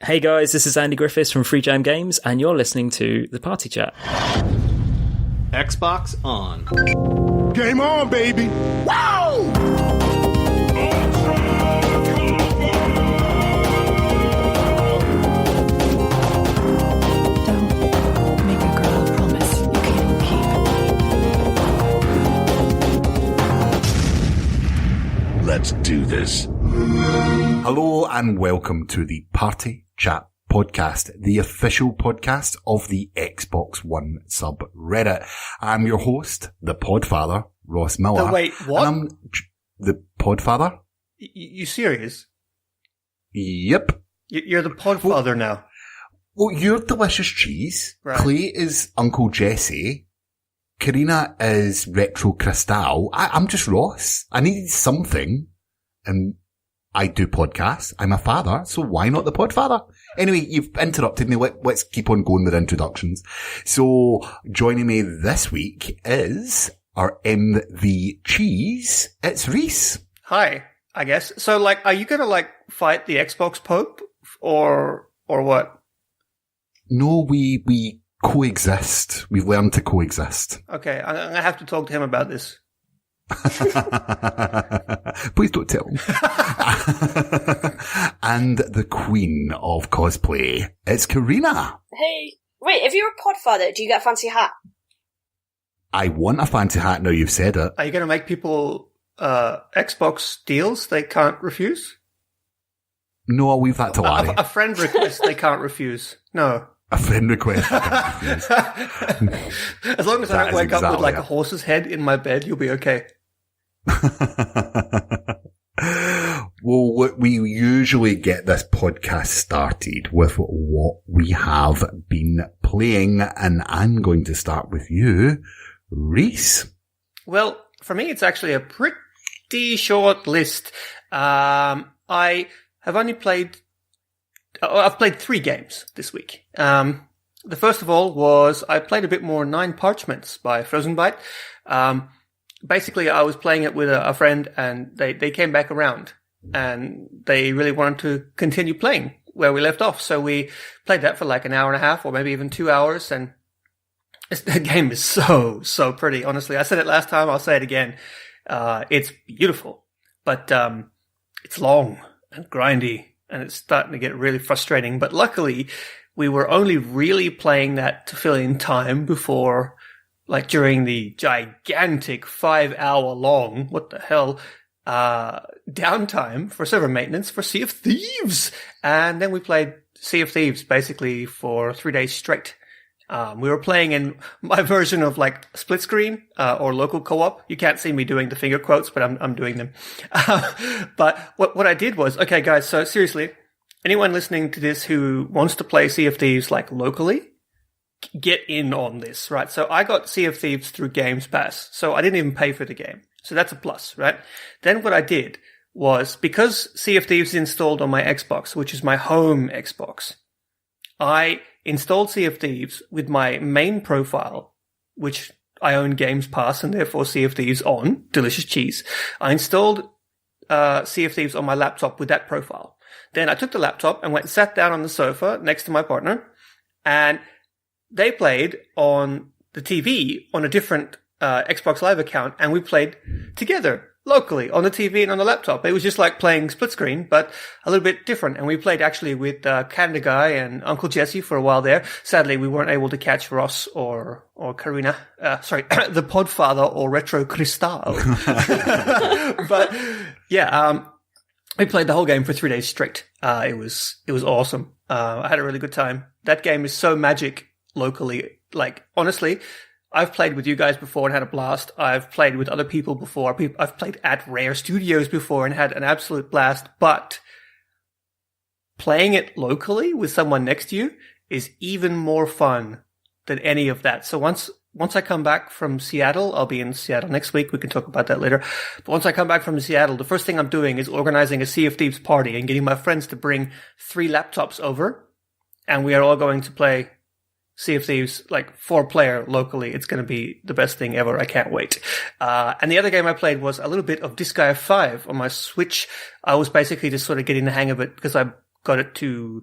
Hey guys, this is Andy Griffiths from FreeJam Games, and you're listening to The Party Chat. Xbox on. Game on, baby! Wow! Don't make a girl a promise you can't keep. Let's do this. Hello and welcome to the Party Chat podcast, the official podcast of the Xbox One subreddit. I'm your host, the Podfather, Ross Miller. Wait, what? And I'm the Podfather? You serious? Yep. You're the Podfather now. Well, you're Delicious Cheese. Right. Clay is Uncle Jesse. Carina is Retro Crystal. I'm just Ross. I needed something. And I do podcasts. I'm a father, so why not the Podfather? Anyway, you've interrupted me. Let's keep on going with introductions. So, joining me this week is our MV Cheese. It's Rhys. Hi, I guess. So, are you gonna, fight the Xbox Pope? Or what? No, we coexist. We've learned to coexist. Okay, I'm gonna have to talk to him about this. Please don't tell him. And the queen of cosplay, it's Carina. Hey, wait, if you're a podfather, do you get a fancy hat? I want a fancy hat now you've said it. Are you gonna make people Xbox deals they can't refuse? No, I'll leave that to Larry. A friend request they can't refuse. No. A friend request. As long as I don't wake up with a horse's head in my bed, you'll be okay. Well, we usually get this podcast started with what we have been playing, and I'm going to start with you, Rhys. Well, for me, it's actually a pretty short list. I have only played I've played 3 games this week. The first of all was I played a bit more Nine Parchments by Frozen Byte. Basically, I was playing it with a friend, and they came back around, and they really wanted to continue playing where we left off. So we played that for an hour and a half, or maybe even 2 hours, and the game is so pretty. Honestly, I said it last time, I'll say it again. It's beautiful, but it's long and grindy. And it's starting to get really frustrating. But luckily, we were only really playing that to fill in time before, during the gigantic 5-hour long, what the hell, downtime for server maintenance for Sea of Thieves. And then we played Sea of Thieves basically for 3 days straight. We were playing in my version of split screen, or local co-op. You can't see me doing the finger quotes, but I'm doing them. But what I did was, okay guys, so seriously, anyone listening to this who wants to play Sea of Thieves locally, get in on this, right? So I got Sea of Thieves through Gamespass, so I didn't even pay for the game. So that's a plus, right? Then what I did was, because Sea of Thieves is installed on my Xbox, which is my home Xbox, I installed Sea of Thieves with my main profile, which I own Gamespass and therefore Sea of Thieves on, Delicious Cheese. I installed Sea of Thieves on my laptop with that profile. Then I took the laptop and went and sat down on the sofa next to my partner, and they played on the TV on a different Xbox Live account, and we played together locally on the TV and on the laptop. It was just like playing split screen, but a little bit different. And we played actually with Canada Guy and Uncle Jesse for a while there. Sadly, we weren't able to catch Ross or Carina. The Podfather or Retro Crystal. But yeah, we played the whole game for 3 days straight. It was awesome. I had a really good time. That game is so magic locally. Honestly, I've played with you guys before and had a blast. I've played with other people before. I've played at Rare Studios before and had an absolute blast. But playing it locally with someone next to you is even more fun than any of that. So once I come back from Seattle, I'll be in Seattle next week. We can talk about that later. But once I come back from Seattle, the first thing I'm doing is organizing a Sea of Thieves party and getting my friends to bring 3 laptops over. And we are all going to play Sea of Thieves, 4-player locally. It's going to be the best thing ever. I can't wait. And the other game I played was a little bit of Disgaea 5 on my Switch. I was basically just sort of getting the hang of it because I got it to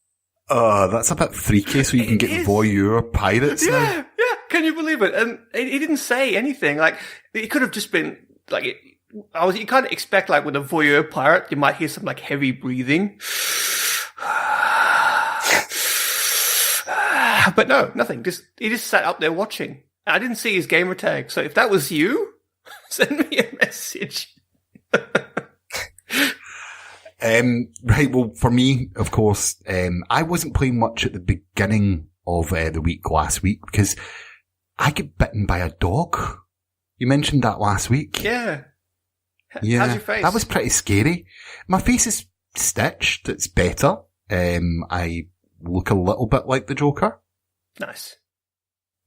That's a bit freaky, so you can get voyeur pirates now. Yeah, can you believe it? And he didn't say anything. Like, it could have just been, like, you can't expect, like, with a voyeur pirate, you might hear some, like, heavy breathing. But no, nothing. He just sat up there watching. I didn't see his gamer tag. So if that was you, send me a message. Right, well, for me, of course, I wasn't playing much at the beginning of the week last week because I get bitten by a dog. You mentioned that last week. Yeah. Yeah. How's your face? That was pretty scary. My face is stitched. It's better. I look a little bit like the Joker. Nice.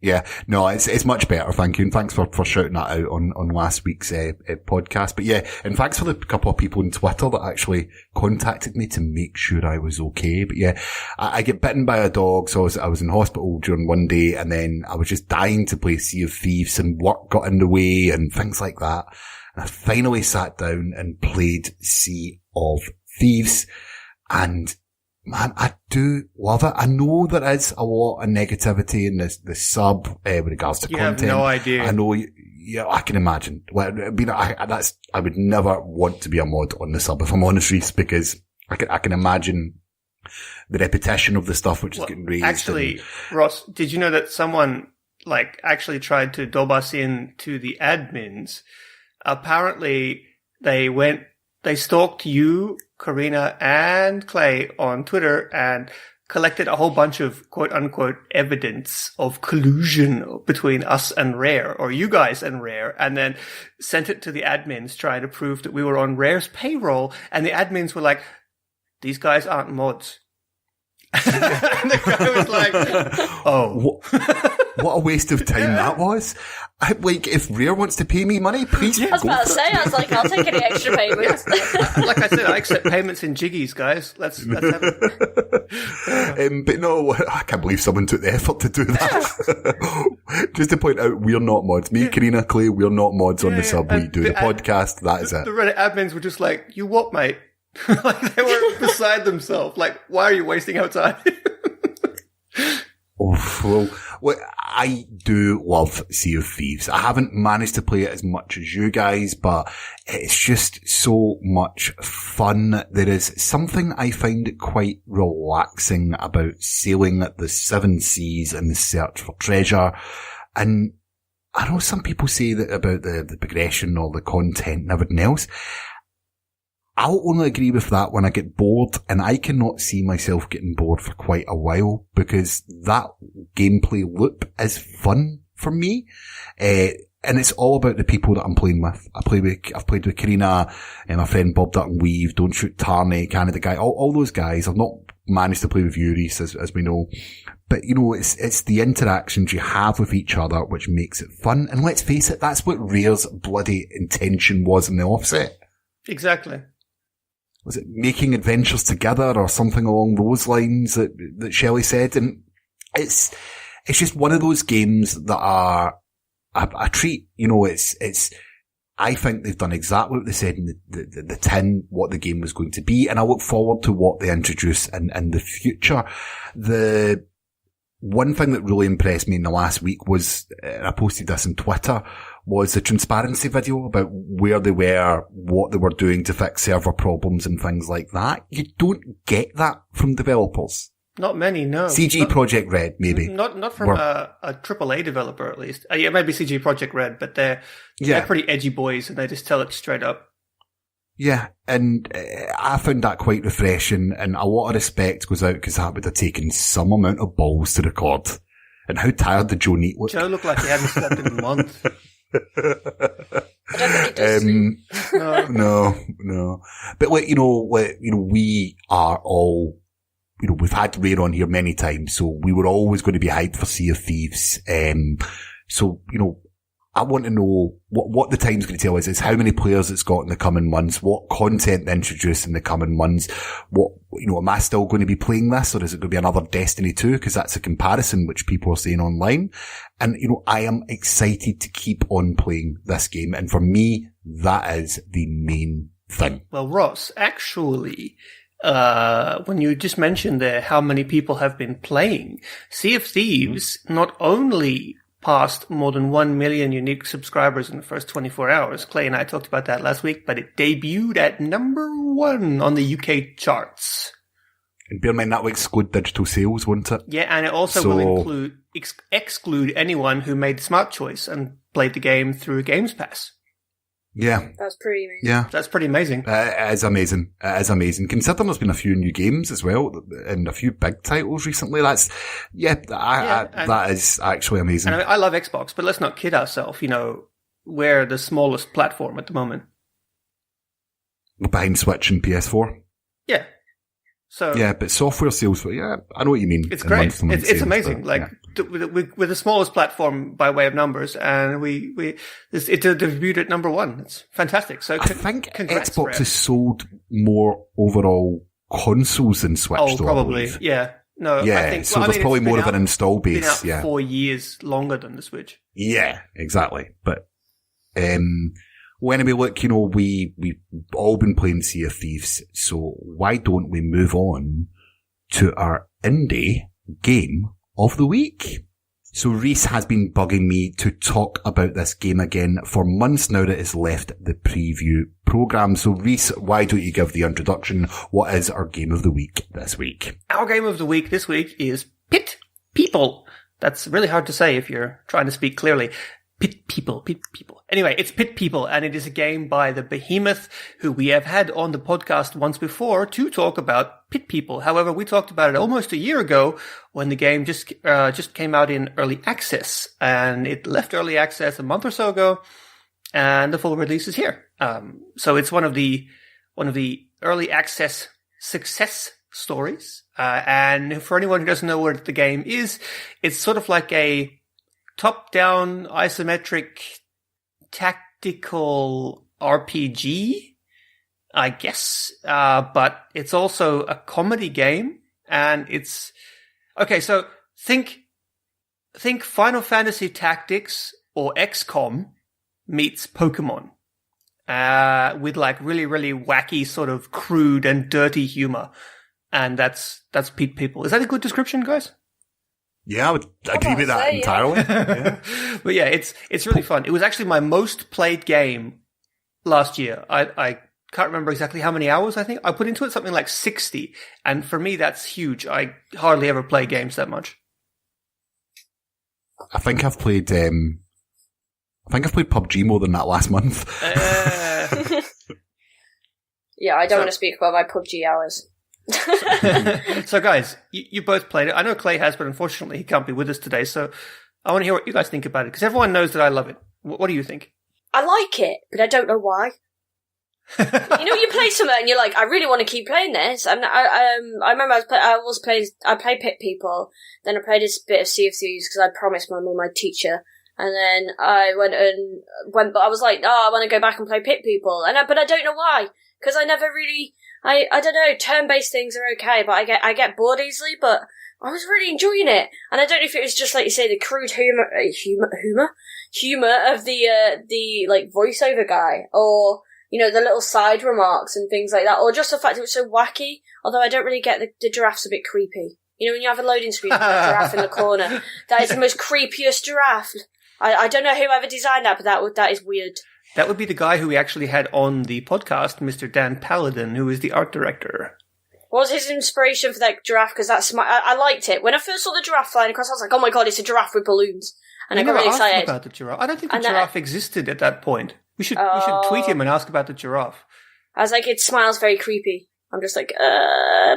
Yeah, no, it's much better, thank you, and thanks for shouting that out on last week's podcast. But yeah, and thanks for the couple of people on Twitter that actually contacted me to make sure I was okay. But yeah, I get bitten by a dog, so I was in hospital during one day, and then I was just dying to play Sea of Thieves, and work got in the way, and things like that. And I finally sat down and played Sea of Thieves, and man, I do love it. I know there is a lot of negativity in the sub with regards to content. You have no idea. I know. Yeah, I can imagine. Well, I mean, I would never want to be a mod on the sub if I'm honest, Rhys, because I can imagine the repetition of the stuff which is getting raised. Actually, Ross, did you know that someone actually tried to dob us in to the admins? Apparently, they stalked you, Carina, and Clay on Twitter and collected a whole bunch of quote-unquote evidence of collusion between us and Rare, or you guys and Rare, and then sent it to the admins trying to prove that we were on Rare's payroll, and the admins were like, these guys aren't mods. And the guy was like, oh. What a waste of time that was. If Rare wants to pay me money, please I was about to say, I was like, I'll take any extra payments. Like I said, I accept payments in jiggies, guys. Let's have it. But no, I can't believe someone took the effort to do that. Just to point out, we're not mods. Me, Carina, Clay, we're not mods on the sub. We do the podcast. That is it. The Reddit admins were just like, you what, mate? Like, they were beside themselves. Like, why are you wasting our time? Well, I do love Sea of Thieves. I haven't managed to play it as much as you guys, but it's just so much fun. There is something I find quite relaxing about sailing at the seven seas in the search for treasure. And I know some people say that about the progression or the content and everything else. I'll only agree with that when I get bored, and I cannot see myself getting bored for quite a while because that gameplay loop is fun for me. And it's all about the people that I'm playing with. I've played with Carina and my friend Bob Dutton Weave, Don't Shoot Tarney, Canada Guy, all those guys. I've not managed to play with you, Rhys, as we know. But, you know, it's the interactions you have with each other which makes it fun. And let's face it, that's what Rare's bloody intention was in the offset. Exactly. Was it making adventures together or something along those lines that Shelley said? And it's just one of those games that are a treat. You know, I think they've done exactly what they said in the tin, what the game was going to be. And I look forward to what they introduce in the future. The one thing that really impressed me in the last week was, I posted this on Twitter, was the transparency video about where they were, what they were doing to fix server problems and things like that. You don't get that from developers. Not many, no. CG Project Red, maybe. Not from a AAA developer, at least. Yeah, maybe CG Project Red, but they're pretty edgy boys and they just tell it straight up. Yeah, and I found that quite refreshing, and a lot of respect goes out because that would have taken some amount of balls to record. And how tired did Joe Neat look? Joe looked like he hadn't slept in a month. I don't think he does. No. But we are all, we've had Rare on here many times, so we were always going to be hyped for Sea of Thieves. So, I want to know what the time's going to tell us is how many players it's got in the coming months, what content they introduce in the coming months, am I still going to be playing this, or is it going to be another Destiny 2? Because that's a comparison which people are saying online. And, I am excited to keep on playing this game. And for me, that is the main thing. Well, Ross, actually, when you just mentioned there how many people have been playing, Sea of Thieves not only passed more than 1 million unique subscribers in the first 24 hours. Clay and I talked about that last week, but it debuted at number 1 on the UK charts. And bear in mind, that will exclude digital sales, won't it? Yeah, and it also will exclude anyone who made the smart choice and played the game through Gamespass. Yeah. That's pretty amazing. Yeah. That's pretty amazing. It is amazing. It is amazing. Considering there's been a few new games as well, and a few big titles recently, that is actually amazing. And I love Xbox, but let's not kid ourselves, we're the smallest platform at the moment. Behind Switch and PS4. Yeah. So yeah, but software sales, I know what you mean. It's great. It's amazing. We're the smallest platform by way of numbers, and it debuted at number 1. It's fantastic. So I think Xbox has sold more overall consoles than Switch. Oh, probably. Yeah. No. Yeah. I think, so there's probably more of an install base. Been out 4 years longer than the Switch. Yeah, exactly. But well, anyway, look, we've all been playing Sea of Thieves, so why don't we move on to our indie game of the week? So Rhys has been bugging me to talk about this game again for months now that it's left the preview program. So Rhys, why don't you give the introduction? What is our game of the week this week? Our game of the week this week is Pit People. That's really hard to say if you're trying to speak clearly. Pit People. Anyway, it's Pit People, and it is a game by the Behemoth, who we have had on the podcast once before to talk about Pit People. However, we talked about it almost a year ago when the game just came out in early access, and it left early access a month or so ago, and the full release is here. So it's one of the early access success stories. And for anyone who doesn't know what the game is, it's sort of like a top-down, isometric, tactical RPG, I guess. But it's also a comedy game, and it's... Okay, so think Final Fantasy Tactics or XCOM meets Pokemon. With really, really wacky, sort of crude and dirty humor. And that's Pit People. Is that a good description, guys? Yeah, I would agree with that entirely. Yeah. But yeah, it's really fun. It was actually my most played game last year. I can't remember exactly how many hours I think I put into it, something like 60. And for me, that's huge. I hardly ever play games that much. I think I've played PUBG more than that last month. Yeah, I don't want to speak about my PUBG hours. So guys, you both played it. I know Clay has, but unfortunately he can't be with us today, so I want to hear what you guys think about it, because everyone knows that I love it. What do you think? I like it, but I don't know why. You play something and you're like, I really want to keep playing this. And I remember I played Pit People, then I played a bit of Sea of Thieves because I promised my mum I'd teach her. And then I but I was like, I want to go back and play Pit People. But I don't know why, because I never really, I don't know, turn-based things are okay, but I get bored easily, but I was really enjoying it. And I don't know if it was just, like you say, the crude humor of the like, voiceover guy, or, the little side remarks and things like that, or just the fact it was so wacky, although I don't really get the giraffe's a bit creepy. When you have a loading screen with a giraffe in the corner, that is the most creepiest giraffe. I don't know who ever designed that, but that is weird. That would be the guy who we actually had on the podcast, Mr. Dan Paladin, who is the art director. What was his inspiration for that giraffe? Because I liked it. When I first saw the giraffe flying across, I was like, oh my god, it's a giraffe with balloons. And I got really excited. About the giraffe. I don't think the giraffe existed at that point. We should tweet him and ask about the giraffe. I was like, it smiles very creepy. I'm just like,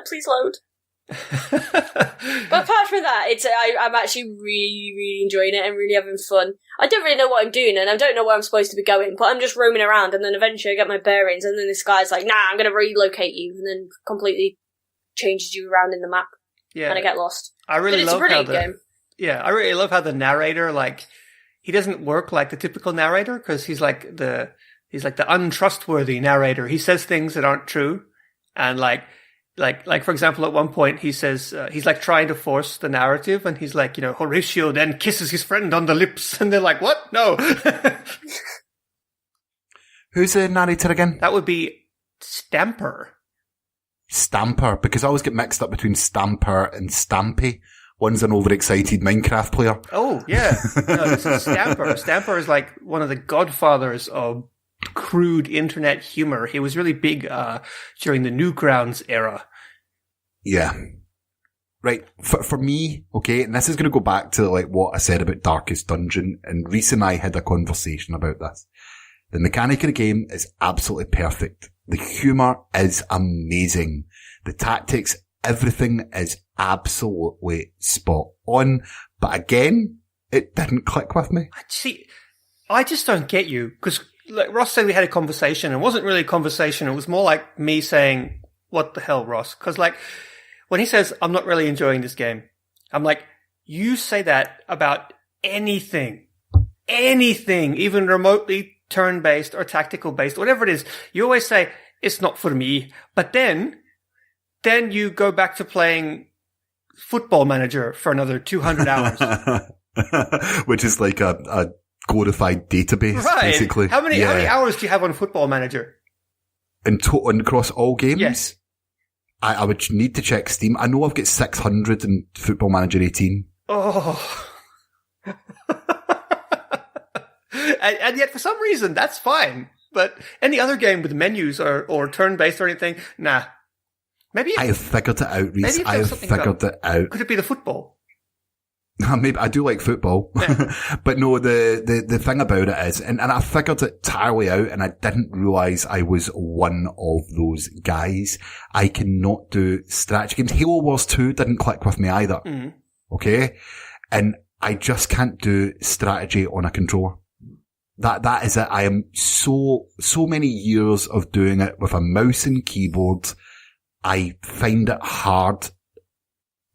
please load. But apart from that, I'm actually really, really enjoying it and really having fun. I don't really know what I'm doing, and I don't know where I'm supposed to be going, but I'm just roaming around, and then eventually I get my bearings, and then this guy's like, nah, I'm going to relocate you, and then completely changes you around in the map. Yeah. And I get lost. I really love how game. Yeah, I really love how the narrator, he doesn't work like the typical narrator, because he's like the untrustworthy narrator. He says things that aren't true, and like for example, at one point he says he's trying to force the narrative, and he's like, Horatio then kisses his friend on the lips, and they're like, what? No. Who's the narrator again? That would be Stamper. Stamper, because I always get mixed up between Stamper and Stampy. One's an overexcited Minecraft player. Oh, yeah. No, this is Stamper. Stamper is like one of the godfathers of crude internet humor. He was really big during the Newgrounds era. Yeah. Right. For me, okay, and this is going to go back to like what I said about Darkest Dungeon, and Rhys and I had a conversation about this. The mechanic of the game is absolutely perfect. The humor is amazing. The tactics, everything is absolutely spot on. But again, it didn't click with me. See, I just don't get you, because like Ross said, we had a conversation. It wasn't really a conversation. It was more like me saying, what the hell, Ross? Because like, when he says, I'm not really enjoying this game, I'm like, you say that about anything, even remotely turn-based or tactical-based, whatever it is. You always say, it's not for me. But then you go back to playing Football Manager for another 200 hours. Which is like a glorified database, right. basically. How many hours do you have on Football Manager? And across all games? Yes. I would need to check Steam. I know I've got 600 in Football Manager 18. Oh. and yet, for some reason, that's fine. But any other game with menus or turn-based or anything, nah. Maybe I have figured it out, Rhys. I have figured it out. Could it be the football? Maybe I do like football, Yeah. but no, the thing about it is, and I figured it entirely out, and I didn't realize I was one of those guys. I cannot do strategy games. Halo Wars 2 didn't click with me either. Mm. Okay. And I just can't do strategy on a controller. That is it. I am so many years of doing it with a mouse and keyboard. I find it hard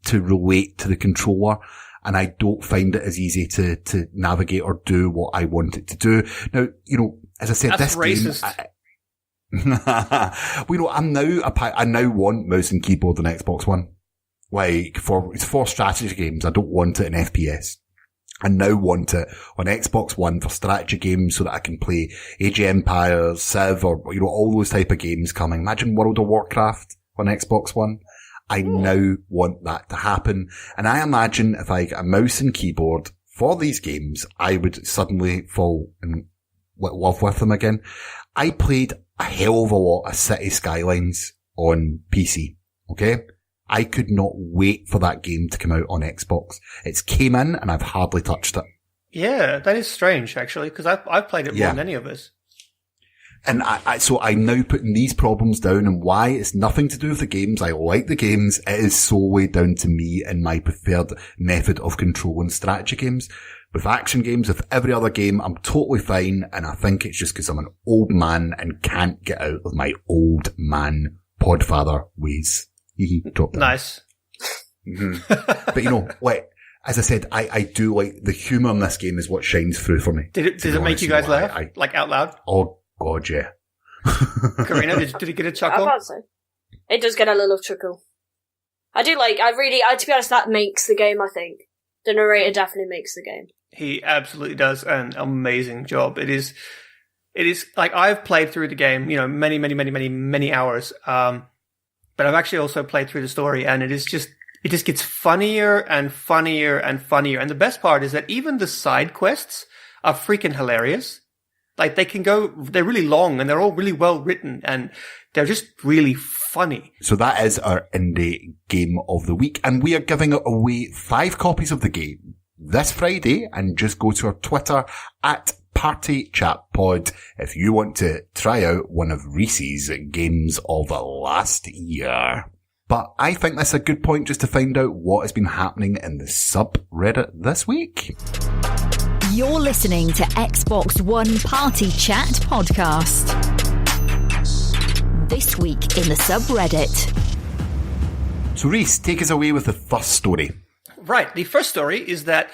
to relate to the controller. And I don't find it as easy to navigate or do what I want it to do. Now, you know, as I said, that's this racist. game, well, you know, I now want mouse and keyboard on Xbox One. Like, for strategy games, I don't want it in FPS. I now want it on Xbox One for strategy games so that I can play Age of Empires, Civ, or, you know, all those type of games coming. Imagine World of Warcraft on Xbox One. I now want that to happen. And I imagine if I get a mouse and keyboard for these games, I would suddenly fall in love with them again. I played a hell of a lot of City Skylines on PC. Okay. I could not wait for that game to come out on Xbox. It's came in and I've hardly touched it. Yeah, that is strange, actually, because I've played it more than any of us. And so I'm now putting these problems down, and why it's nothing to do with the games. I like the games. It is solely down to me and my preferred method of controlling strategy games. With action games, with every other game, I'm totally fine. And I think it's just because I'm an old man and can't get out of my old man podfather ways. Drop that. Nice. Mm-hmm. But you know, like, as I said, I do like the humor in this game is what shines through for me. Did it make you guys laugh? Like out loud? Oh, God, yeah. Carina, did it get a chuckle? I can't say. It does get a little chuckle. To be honest, that makes the game, I think. The narrator definitely makes the game. He absolutely does an amazing job. It is like, I've played through the game, you know, many hours. But I've actually also played through the story, and it just gets funnier and funnier and funnier. And the best part is that even the side quests are freaking hilarious. Like, they're really long and they're all really well written and they're just really funny. So that is our indie game of the week, and we are giving away 5 copies of the game this Friday. And just go to our Twitter at PartyChatPod if you want to try out one of Rhys's games of last year. But I think that's a good point just to find out what has been happening in the subreddit this week. You're listening to Xbox One Party Chat podcast. This week in the subreddit. So Rhys, take us away with the first story. Right. The first story is that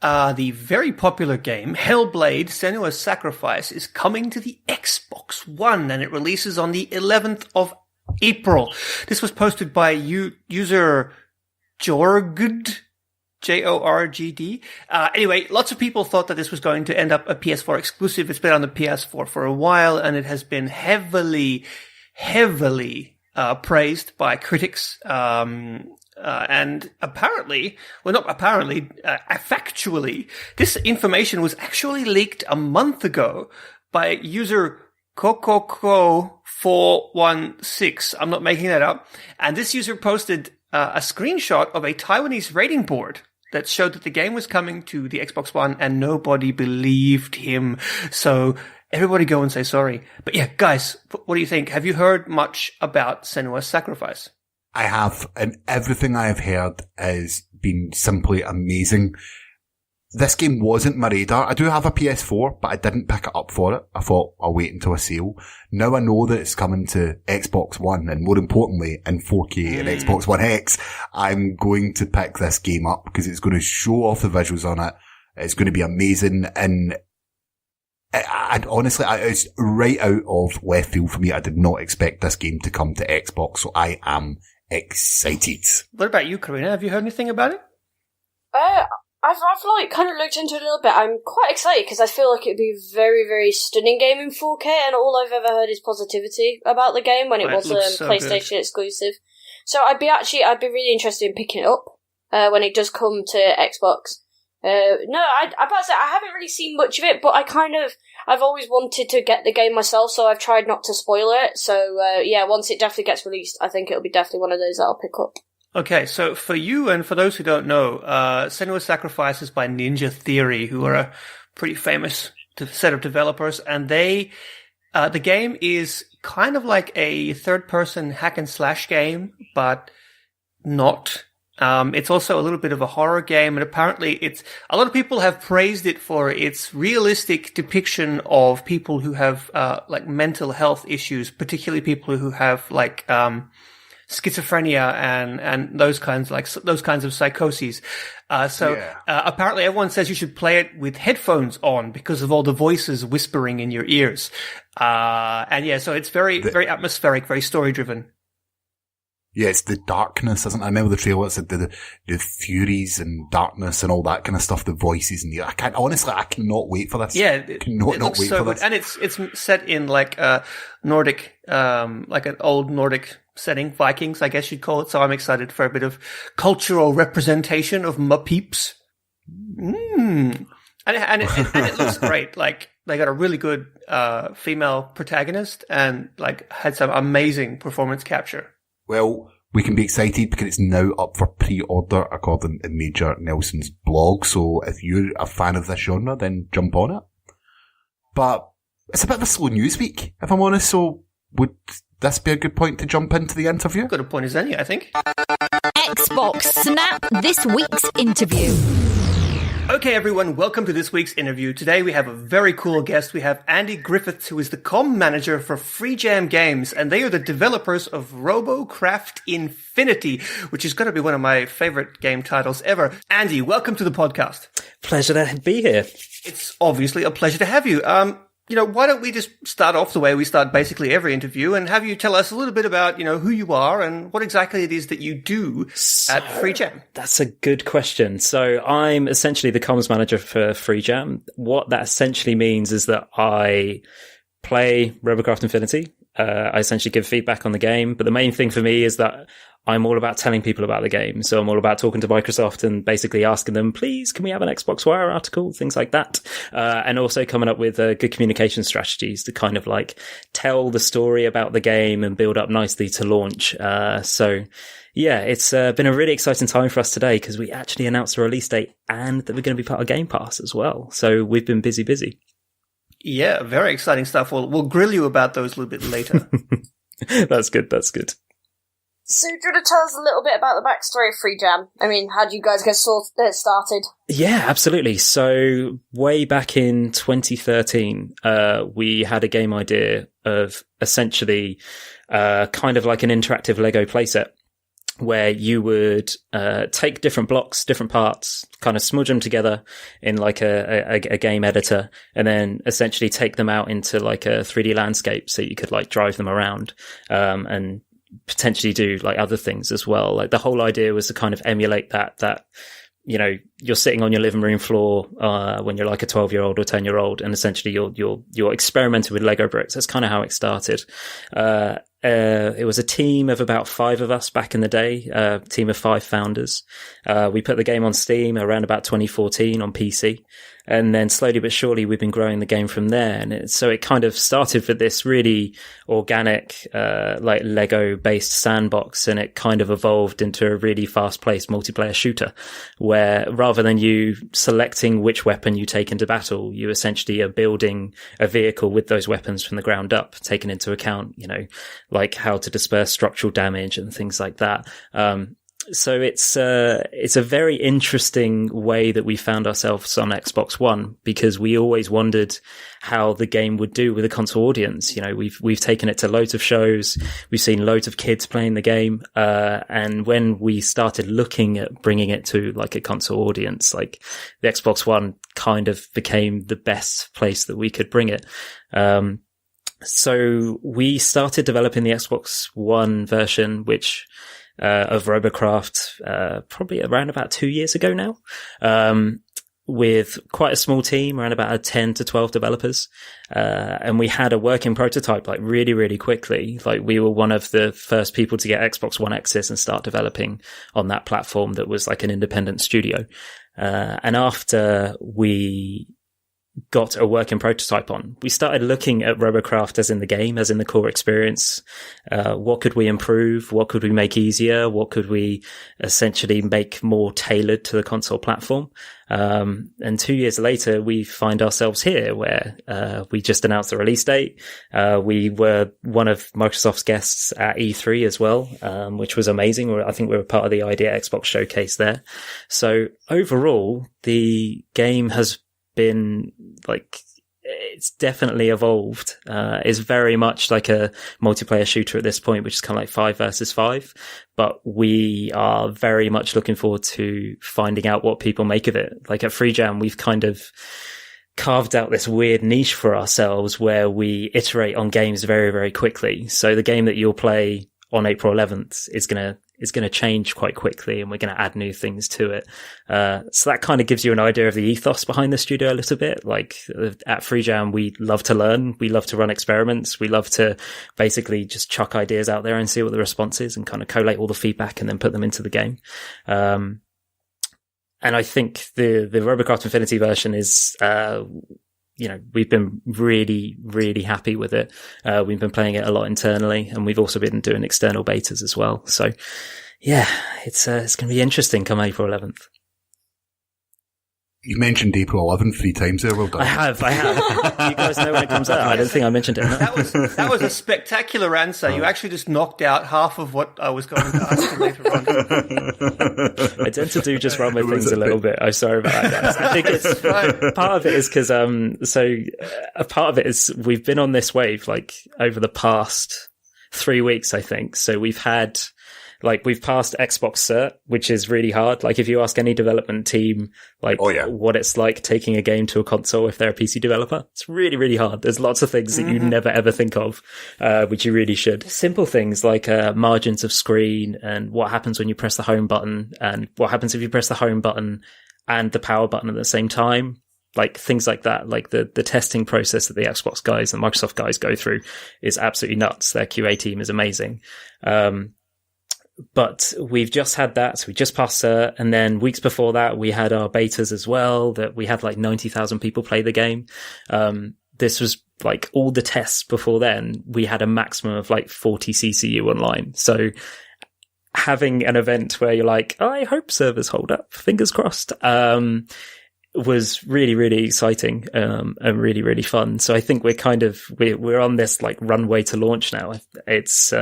the very popular game, Hellblade: Senua's Sacrifice, is coming to the Xbox One, and it releases on the 11th of April. This was posted by user Jorgd, Jorgd. Anyway, lots of people thought that this was going to end up a PS4 exclusive. It's been on the PS4 for a while, and it has been heavily praised by critics. And apparently, well, not apparently, factually, this information was actually leaked a month ago by user Kokoko416. I'm not making that up. And this user posted a screenshot of a Taiwanese rating board that showed that the game was coming to the Xbox One, and nobody believed him. So everybody go and say sorry. But yeah, guys, what do you think? Have you heard much about Senua's Sacrifice? I have, and everything I have heard has been simply amazing. This game wasn't my radar. I do have a PS4, but I didn't pick it up for it. I thought I'll wait until a sale. Now I know that it's coming to Xbox One, and more importantly, in 4K and Xbox One X, I'm going to pick this game up because it's going to show off the visuals on it. It's going to be amazing, and honestly, it's right out of left field for me. I did not expect this game to come to Xbox, so I am excited. What about you, Carina? Have you heard anything about it? I've like kind of looked into it a little bit. I'm quite excited because I feel like it'd be a very, very stunning game in 4K, and all I've ever heard is positivity about the game when it was PlayStation exclusive. So I'd be really interested in picking it up when it does come to Xbox. I'm about to say I haven't really seen much of it, but I've always wanted to get the game myself, so I've tried not to spoil it. So once it definitely gets released, I think it'll be definitely one of those that I'll pick up. Okay, so for you and for those who don't know, Senua's Sacrifice is by Ninja Theory, who are a pretty famous set of developers, and the game is kind of like a third-person hack and slash game, but not. It's also a little bit of a horror game, and apparently a lot of people have praised it for its realistic depiction of people who have, mental health issues, particularly people who have, schizophrenia and those kinds of psychoses. Apparently everyone says you should play it with headphones on because of all the voices whispering in your ears. So it's very, very atmospheric, very story driven. Yeah, it's the darkness, isn't it? I remember the trailer, it's the furies and darkness and all that kind of stuff, the voices and I cannot wait for this. Yeah, it looks so good. And it's set in Nordic, like an old Nordic setting, Vikings, I guess you'd call it. So I'm excited for a bit of cultural representation of my peeps. And it looks great. Like, they got a really good, female protagonist and had some amazing performance capture. Well, we can be excited because it's now up for pre-order according to Major Nelson's blog. So if you're a fan of this genre, then jump on it. But it's a bit of a slow news week, if I'm honest. So would this be a good point to jump into the interview? Good a point as any, I think. Xbox Snap This Week's Interview. Okay, everyone, welcome to this week's interview. Today we have a very cool guest. We have Andy Griffiths, who is the comm manager for FreeJam Games, and they are the developers of Robocraft Infinity, which is going to be one of my favorite game titles ever. Andy, welcome to the podcast. Pleasure to be here. It's obviously a pleasure to have you. Why don't we just start off the way we start basically every interview and have you tell us a little bit about, who you are and what exactly it is that you do at FreeJam? That's a good question. So I'm essentially the comms manager for FreeJam. What that essentially means is that I play Robocraft Infinity. I essentially give feedback on the game. But the main thing for me is that I'm all about telling people about the game. So I'm all about talking to Microsoft and basically asking them, please, can we have an Xbox Wire article? Things like that. And also coming up with good communication strategies to kind of tell the story about the game and build up nicely to launch. It's been a really exciting time for us today because we actually announced a release date and that we're going to be part of Game Pass as well. So we've been busy. Yeah, very exciting stuff. We'll grill you about those a little bit later. That's good. So, do you want to tell us a little bit about the backstory of FreeJam? I mean, how did you guys get started? Yeah, absolutely. So, way back in 2013, we had a game idea of essentially kind of like an interactive Lego playset where you would take different blocks, different parts, kind of smudge them together in a game editor, and then essentially take them out into a 3D landscape so you could drive them around and potentially do other things as well. The whole idea was to kind of emulate that you're sitting on your living room floor when you're like a 12-year-old or 10-year-old, and essentially you're experimenting with Lego bricks. That's kind of how it started. It was a team of about 5 of us back in the day, a team of 5 founders. We put the game on Steam around about 2014 on PC. And then slowly but surely we've been growing the game from there. And so it kind of started with this really organic, like Lego based sandbox. And it kind of evolved into a really fast paced multiplayer shooter where rather than you selecting which weapon you take into battle, you essentially are building a vehicle with those weapons from the ground up, taking into account, like how to disperse structural damage and things like that. So it's a very interesting way that we found ourselves on Xbox One, because we always wondered how the game would do with a console audience. We've taken it to loads of shows. We've seen loads of kids playing the game. And when we started looking at bringing it to like a console audience, like the Xbox One kind of became the best place that we could bring it. So we started developing the Xbox One version, which of Robocraft, probably around about 2 years ago now, with quite a small team, around about 10 to 12 developers. And we had a working prototype like really, really quickly. Like we were one of the first people to get Xbox One X's and start developing on that platform that was like an independent studio. And after we got a working prototype on, we started looking at Robocraft as in the game, as in the core experience. What could we improve? What could we make easier? What could we essentially make more tailored to the console platform? And 2 years later, we find ourselves here where, we just announced the release date. We were one of Microsoft's guests at E3 as well, which was amazing. I think we were part of the Idea Xbox showcase there. So overall, the game has been like, it's definitely evolved. It's very much like a multiplayer shooter at this point, which is kind of like 5 versus 5. But we are very much looking forward to finding out what people make of it. Like at FreeJam, we've kind of carved out this weird niche for ourselves where we iterate on games very, very quickly. So the game that you'll play on April 11th is going to change quite quickly, and we're going to add new things to it. So that kind of gives you an idea of the ethos behind the studio a little bit. Like at FreeJam, we love to learn. We love to run experiments. We love to basically just chuck ideas out there and see what the response is and kind of collate all the feedback and then put them into the game. And I think the Robocraft Infinity version is, we've been really, really happy with it. We've been playing it a lot internally, and we've also been doing external betas as well. So yeah, it's going to be interesting come April 11th. You mentioned April 11th 3 times there. Well done. I have. You guys know when it comes out. I don't think I mentioned it enough. That was a spectacular answer. You actually just knocked out half of what I was going to ask you later on. I tend to do just run with things a little bit. I'm sorry about that, guys. I think it's part of it is because a part of it is we've been on this wave like over the past 3 weeks, I think. So we've passed Xbox Cert, which is really hard. Like if you ask any development team, what it's like taking a game to a console if they're a PC developer, it's really, really hard. There's lots of things that you never ever think of, which you really should. Simple things like, margins of screen and what happens when you press the home button and what happens if you press the home button and the power button at the same time. Like things like that, like the testing process that the Xbox guys and Microsoft guys go through is absolutely nuts. Their QA team is amazing. But we've just had that. So we just passed Cert. And then weeks before that, we had our betas as well, that we had like 90,000 people play the game. This was like all the tests before then. We had a maximum of like 40 CCU online. So having an event where you're like, I hope servers hold up, fingers crossed, was really, really exciting, and really, really fun. So I think we're on this like runway to launch now. It's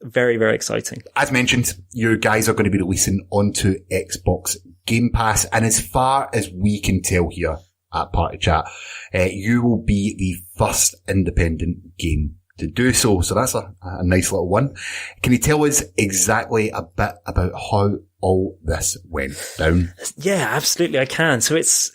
very, very exciting. As mentioned, you guys are going to be releasing onto Xbox Game Pass, and as far as we can tell here at Party Chat, you will be the first independent game to do so. So that's a nice little one. Can you tell us exactly a bit about how all this went down? Yeah, absolutely, I can. So it's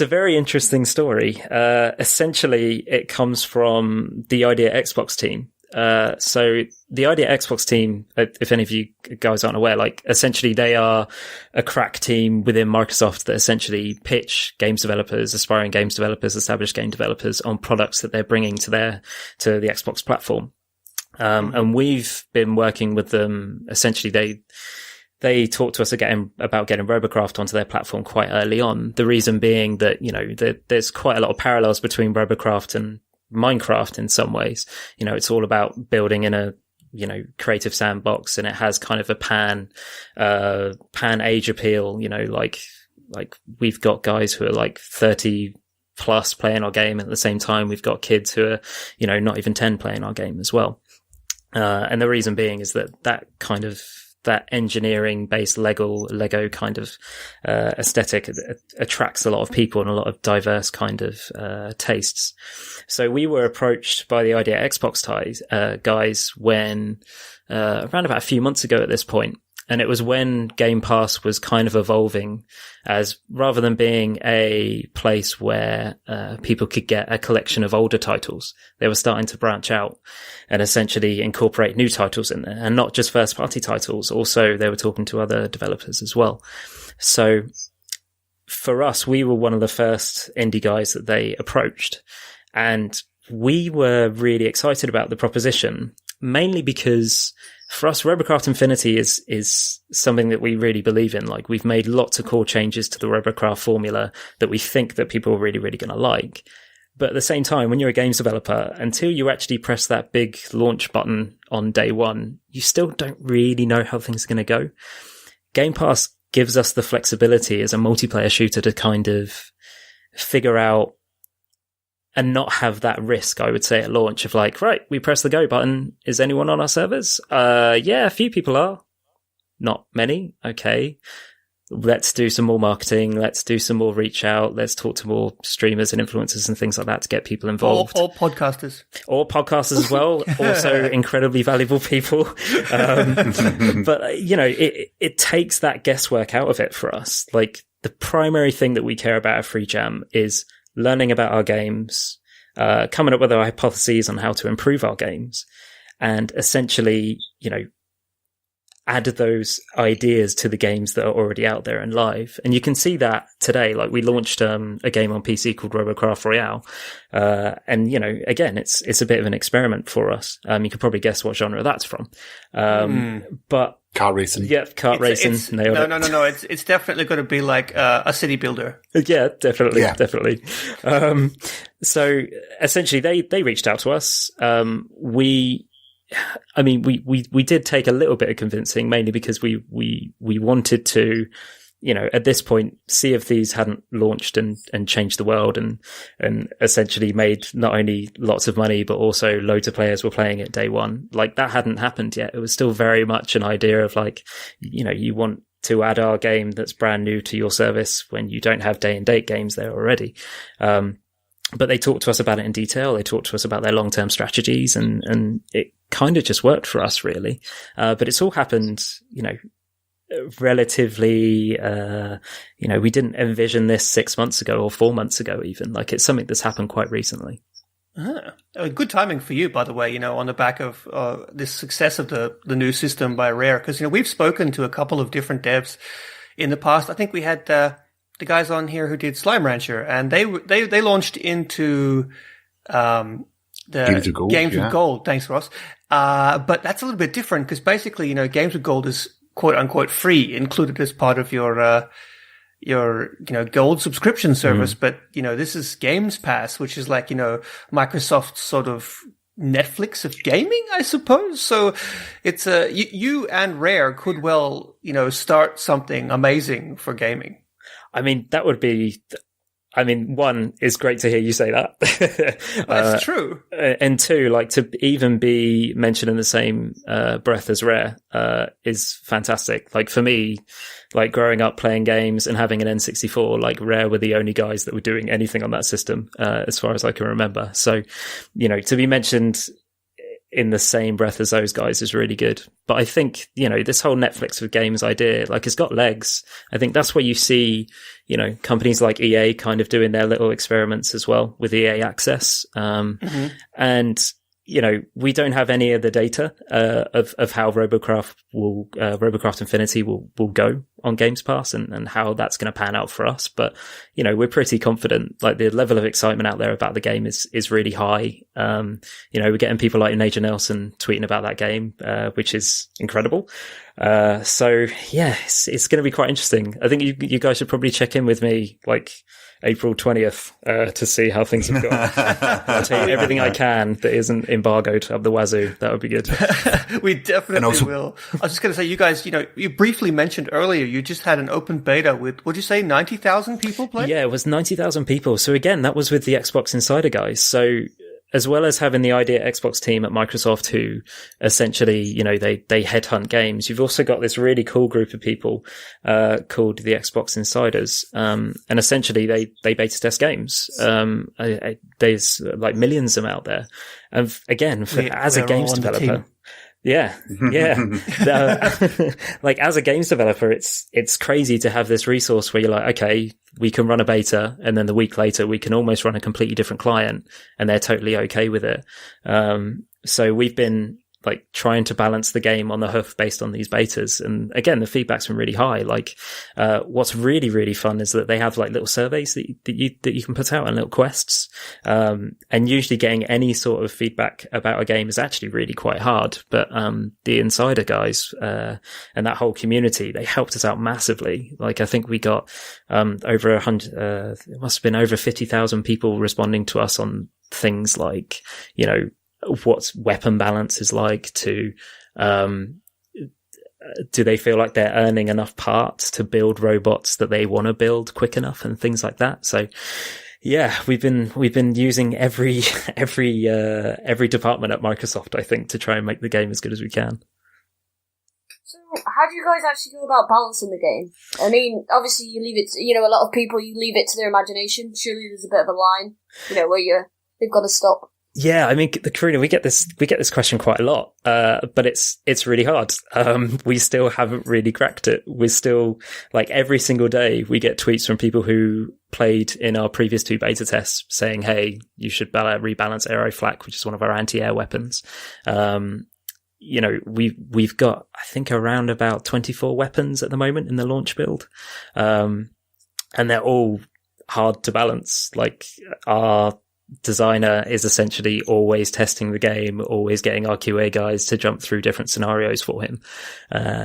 a very interesting story. Essentially, it comes from the Idea Xbox team. So the Idea Xbox team, if any of you guys aren't aware, like essentially they are a crack team within Microsoft that essentially pitch games developers, aspiring games developers, established game developers on products that they're bringing to the Xbox platform. And we've been working with them. Essentially, they talked to us about getting Robocraft onto their platform quite early on. The reason being that, there's quite a lot of parallels between Robocraft and Minecraft in some ways. It's all about building in a, creative sandbox, and it has kind of a pan age appeal, like we've got guys who are like 30 plus playing our game. At the same time, we've got kids who are, not even 10 playing our game as well. And the reason being is that engineering based Lego kind of aesthetic attracts a lot of people and a lot of diverse kind of tastes. So we were approached by the Idea Xbox guys when around about a few months ago at this point. And it was when Game Pass was kind of evolving as rather than being a place where people could get a collection of older titles, they were starting to branch out and essentially incorporate new titles in there, and not just first party titles. Also, they were talking to other developers as well. So for us, we were one of the first indie guys that they approached, and we were really excited about the proposition, mainly because for us, Robocraft Infinity is something that we really believe in. Like, we've made lots of core changes to the Robocraft formula that we think that people are really, really going to like. But at the same time, when you're a games developer, until you actually press that big launch button on day one, you still don't really know how things are going to go. Game Pass gives us the flexibility as a multiplayer shooter to kind of figure out and not have that risk, I would say, at launch of like, right, we press the go button. Is anyone on our servers? Yeah, a few people are. Not many. Okay. Let's do some more marketing. Let's do some more reach out. Let's talk to more streamers and influencers and things like that to get people involved. Or podcasters. Or podcasters as well. Also incredibly valuable people. But, it takes that guesswork out of it for us. Like, the primary thing that we care about at FreeJam is learning about our games, coming up with our hypotheses on how to improve our games, and essentially, add those ideas to the games that are already out there and live. And you can see that today. Like, we launched a game on PC called Robocraft Royale, and again, it's a bit of an experiment for us. You could probably guess what genre that's from, but car racing. Yeah, racing. No. It's definitely going to be like a city builder. Yeah, definitely. So essentially, they reached out to us. We did take a little bit of convincing, mainly because we wanted to, at this point, Sea of Thieves hadn't launched and changed the world and essentially made not only lots of money, but also loads of players were playing it day one. Like, that hadn't happened yet. It was still very much an idea of like, you want to add our game that's brand new to your service when you don't have day and date games there already. But they talked to us about it in detail. They talked to us about their long-term strategies, and it kind of just worked for us, really. But it's all happened, relatively, we didn't envision this 6 months ago or 4 months ago even. Like, it's something that's happened quite recently. Good timing for you, by the way, on the back of this success of the new system by Rare. Because, we've spoken to a couple of different devs in the past. I think we had the guys on here who did Slime Rancher, and they launched into the Games with Gold. Thanks, Ross. But that's a little bit different because basically, Games with Gold is quote unquote free, included as part of your gold subscription service. But, this is Gamespass, which is like, Microsoft's sort of Netflix of gaming, I suppose. So it's you and Rare could well, start something amazing for gaming. I mean, that would be, one, it's great to hear you say that. That's true. And two, like, to even be mentioned in the same breath as Rare is fantastic. Like, for me, like, growing up playing games and having an N64, like, Rare were the only guys that were doing anything on that system, as far as I can remember. So, to be mentioned in the same breath as those guys is really good. But I think, this whole Netflix of games idea, like, it's got legs. I think that's where you see, companies like EA kind of doing their little experiments as well with EA Access. And, we don't have any of the data of how Robocraft Infinity will go on Gamespass and how that's going to pan out for us. But we're pretty confident. Like, the level of excitement out there about the game is really high. We're getting people like Naja Nelson tweeting about that game, which is incredible. So yeah, it's going to be quite interesting. I think you guys should probably check in with me like April 20th to see how things have gone. I'll tell you everything I can that isn't embargoed up the wazoo. That would be good. We definitely will. I was just going to say, you guys, you briefly mentioned earlier you just had an open beta with, what'd you say, 90,000 people play? Yeah, it was 90,000 people. So again, that was with the Xbox Insider guys. So as well as having the Idea Xbox team at Microsoft who essentially, they headhunt games, you've also got this really cool group of people called the Xbox Insiders. And essentially they beta test games. There's like millions of them out there. And again, as a games developer, yeah. Like, as a games developer, it's crazy to have this resource where you're like, okay, we can run a beta, and then the week later we can almost run a completely different client, and they're totally okay with it. So we've been like trying to balance the game on the hoof based on these betas. And again, the feedback's been really high. Like, what's really, really fun is that they have like little surveys that you can put out and little quests. And usually getting any sort of feedback about a game is actually really quite hard. But, the Insider guys, and that whole community, they helped us out massively. Like, I think we got, over 100, it must have been over 50,000 people responding to us on things like, what weapon balance is like, to do they feel like they're earning enough parts to build robots that they want to build quick enough, and things like that. So yeah, we've been using every department at Microsoft, I think, to try and make the game as good as we can. So, how do you guys actually go about balancing the game? I mean, obviously you leave it, a lot of people, you leave it to their imagination. Surely there's a bit of a line, where they've got to stop. Yeah, I mean, Carina, we get this question quite a lot, but it's really hard. We still haven't really cracked it. We're still, like, every single day we get tweets from people who played in our previous 2 beta tests saying, hey, you should rebalance aero flak, which is one of our anti-air weapons. We've got, I think, around about 24 weapons at the moment in the launch build. And they're all hard to balance. Like, our designer is essentially always testing the game, always getting our QA guys to jump through different scenarios for him.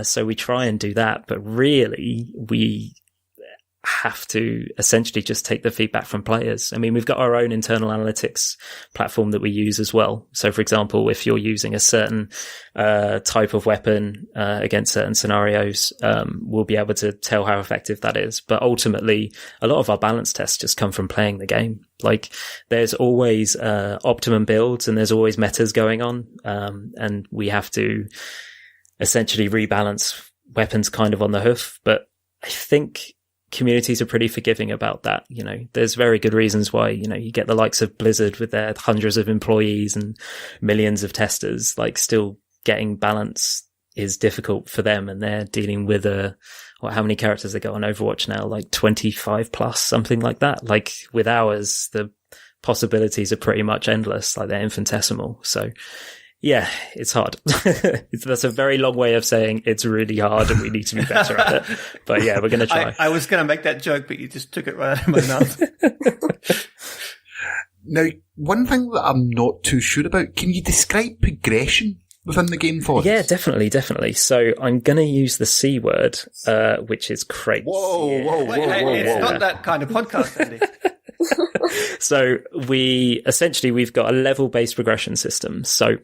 So we try and do that, but really we have to essentially just take the feedback from players. I mean, we've got our own internal analytics platform that we use as well. So for example, if you're using a certain type of weapon against certain scenarios, we'll be able to tell how effective that is. But ultimately, a lot of our balance tests just come from playing the game. Like, there's always optimum builds and there's always metas going on, and we have to essentially rebalance weapons kind of on the hoof. But I think communities are pretty forgiving about that. There's very good reasons why, you get the likes of Blizzard with their hundreds of employees and millions of testers. Like, still getting balance is difficult for them, and they're dealing with how many characters they got on Overwatch now? Like 25 plus, something like that. Like, with ours, the possibilities are pretty much endless. Like, they're infinitesimal. So yeah, it's hard. That's a very long way of saying it's really hard and we need to be better at it. But yeah, we're going to try. I was going to make that joke, but you just took it right out of my mouth. Now, one thing that I'm not too sure about, can you describe progression within the game for us? Yeah, definitely. So I'm going to use the C word, which is crates. Whoa. It's not that kind of podcast, Andy. So we've got a level-based progression system. So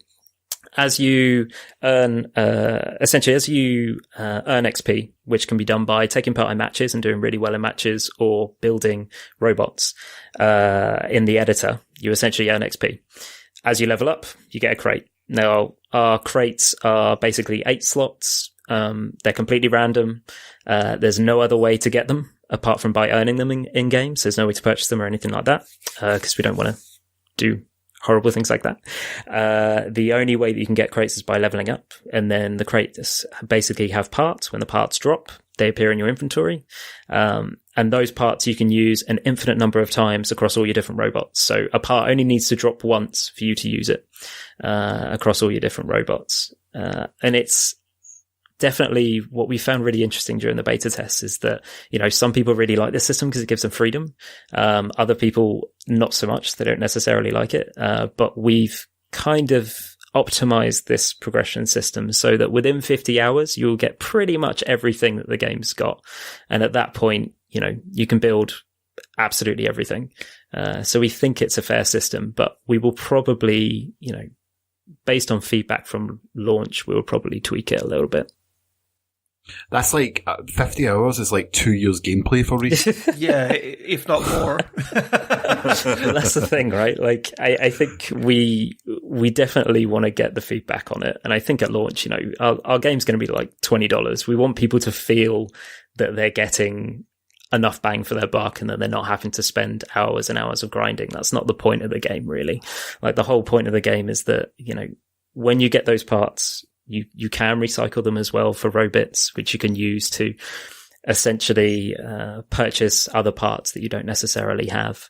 as you earn XP, which can be done by taking part in matches and doing really well in matches, or building robots in the editor, you essentially earn XP. As you level up, you get a crate. Now, our crates are basically 8 slots. They're completely random. There's no other way to get them apart from by earning them in games. There's no way to purchase them or anything like that, because we don't want to do horrible things like that. The only way that you can get crates is by leveling up, and then the crates basically have parts. When the parts drop, they appear in your inventory. And those parts you can use an infinite number of times across all your different robots. So a part only needs to drop once for you to use it across all your different robots. And it's definitely what we found really interesting during the beta tests is that, some people really like this system because it gives them freedom. Other people, not so much. They don't necessarily like it. But we've kind of optimized this progression system so that within 50 hours, you'll get pretty much everything that the game's got. And at that point, you can build absolutely everything. So we think it's a fair system, but we will probably, based on feedback from launch, we will probably tweak it a little bit. That's like 50 hours is like 2 years gameplay for Rhys. Yeah, if not more. That's the thing, right? Like, I think we definitely want to get the feedback on it. And I think at launch, our game's going to be like $20. We want people to feel that they're getting enough bang for their buck and that they're not having to spend hours and hours of grinding. That's not the point of the game, really. Like, the whole point of the game is that, when you get those parts, you can recycle them as well for Robits, which you can use to essentially purchase other parts that you don't necessarily have.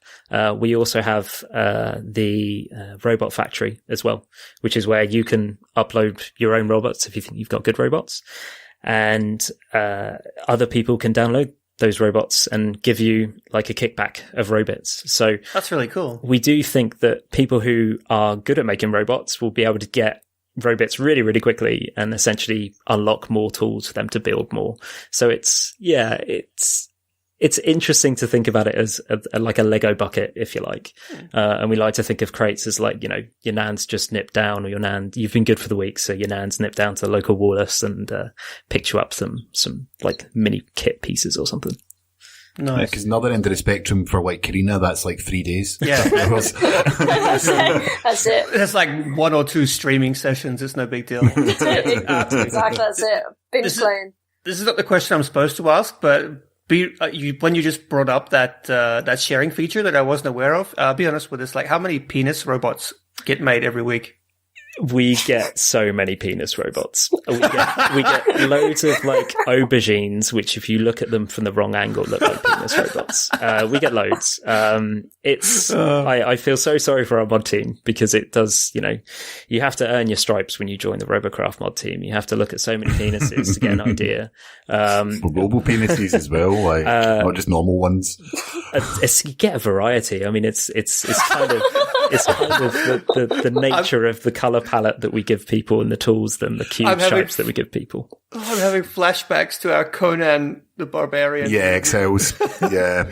We also have the robot factory as well, which is where you can upload your own robots if you think you've got good robots, and other people can download those robots and give you like a kickback of Robits. So that's really cool. We do think that people who are good at making robots will be able to get Robits really, really quickly and essentially unlock more tools for them to build more. So it's interesting to think about it as like a Lego bucket, if you like. And we like to think of crates as like, your nan's just nipped down, or your nan, you've been good for the week, so your nan's nipped down to the local Wallace and picked you up some like mini kit pieces or something. Nice. Because another end of the spectrum for like Carina, that's like 3 days. Yeah. That's it. It's like 1 or 2 streaming sessions. It's no big deal. Exactly, that's it. Binge playing. This is not the question I'm supposed to ask, but when you just brought up that sharing feature that I wasn't aware of, be honest with us, like, how many penis robots get made every week? We get so many penis robots. We get loads of like aubergines, which if you look at them from the wrong angle look like penis robots. We get loads. I feel so sorry for our mod team because it does, you have to earn your stripes when you join the Robocraft mod team. You have to look at so many penises to get an idea. Robo penises as well, like not just normal ones. You get a variety. I mean, it's kind of the nature of the color palette that we give people and the tools than the cube shapes that we give people. I'm having flashbacks to our Conan the Barbarian. Yeah, Excels. Yeah.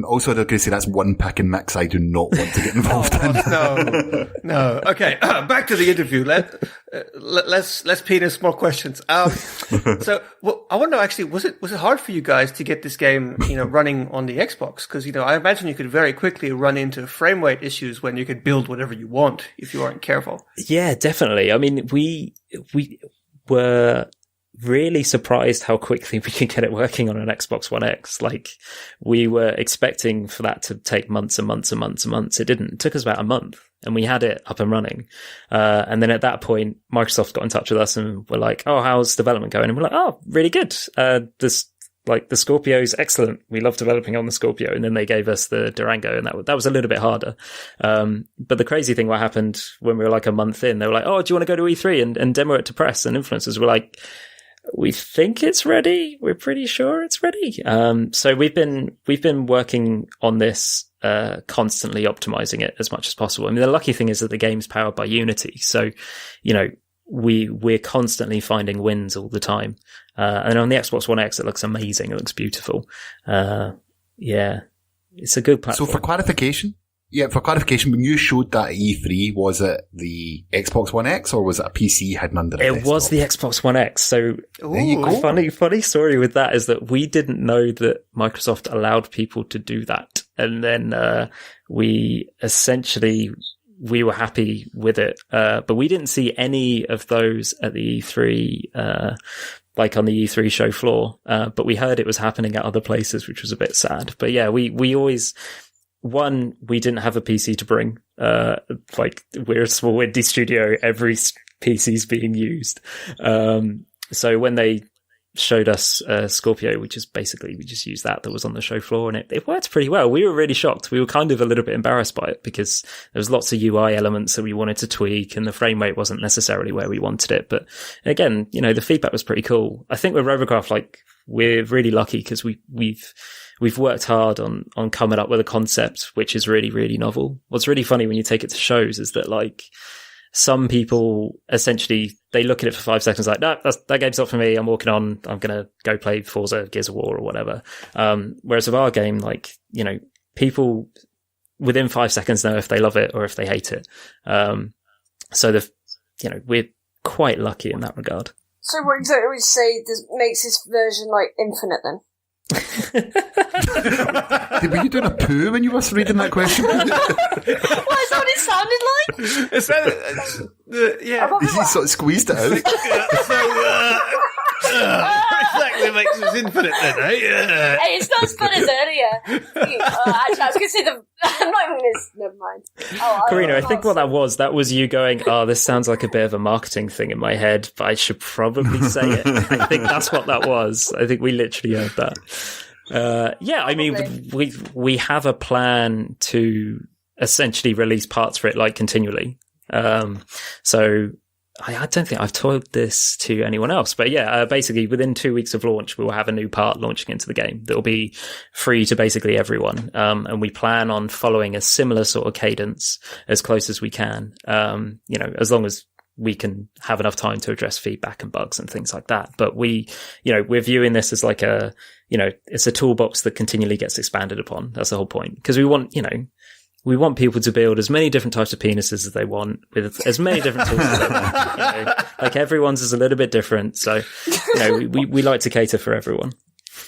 Also, I'm going to say that's one pick and mix I do not want to get involved in. No. Okay, back to the interview. Let's penis more questions. So I want to know, actually, was it hard for you guys to get this game, running on the Xbox? Because I imagine you could very quickly run into frame rate issues when you could build whatever you want if you aren't careful. Yeah, definitely. I mean, we were really surprised how quickly we could get it working on an Xbox One X. Like, we were expecting for that to take months and months and months and months. It didn't. It took us about a month and we had it up and running. And then at that point, Microsoft got in touch with us and were like, "Oh, how's development going?" And we're like, "Oh, really good. The Scorpio's excellent. We love developing on the Scorpio." And then they gave us the Durango, and that was a little bit harder. But the crazy thing, what happened when we were like a month in, they were like, "Oh, do you want to go to E3 and demo it to press and influencers?" We're like, "We think it's ready. We're pretty sure it's ready." So we've been working on this, constantly optimizing it as much as possible. I mean, the lucky thing is that the game's powered by Unity. So, we're constantly finding wins all the time. And on the Xbox One X, it looks amazing. It looks beautiful. Yeah, it's a good platform. So for clarification, when you showed that at E3, was it the Xbox One X or was it a PC hidden under a desktop? It was the Xbox One X. So there you go. Funny story with that is that we didn't know that Microsoft allowed people to do that. And then we were happy with it. But we didn't see any of those at the E3, like on the E3 show floor. But we heard it was happening at other places, which was a bit sad. But yeah, we always... One, we didn't have a PC to bring. Like, we're a small indie studio. Every PC's being used. So when they showed us Scorpio, which is basically, we just used that was on the show floor, and it worked pretty well. We were really shocked. We were kind of a little bit embarrassed by it because there was lots of UI elements that we wanted to tweak, and the frame rate wasn't necessarily where we wanted it. But again, the feedback was pretty cool. I think with Robocraft, we're really lucky because we've worked hard on coming up with a concept which is really, really novel. What's really funny when you take it to shows is that some people essentially, they look at it for 5 seconds no, that game's not for me. I'm walking on. I'm going to go play Forza, Gears of War or whatever. Whereas with our game, people within 5 seconds know if they love it or if they hate it. So we're quite lucky in that regard. So what exactly would you say makes this version infinite then? Were you doing a poo when you were reading that question? Well, is that what it sounded like? It sounded, yeah. You sort of squeezed it out. Exactly makes us infinite then, eh? Yeah. Hey, it's not as fun as earlier. Actually, I was going to say I'm not even going to... Never mind. Carina, I think what that was you going, this sounds like a bit of a marketing thing in my head, but I should probably say it. I think that's what that was. I think we literally heard that. I mean, we have a plan to essentially release parts for it continually. So I don't think I've told this to anyone else, but basically within 2 weeks of launch, we will have a new part launching into the game that will be free to basically everyone. And we plan on following a similar sort of cadence as close as we can. As long as we can have enough time to address feedback and bugs and things like that. But we're viewing this as it's a toolbox that continually gets expanded upon. That's the whole point. Because we want people to build as many different types of penises as they want with as many different tools as they want. Everyone's is a little bit different. So, we like to cater for everyone.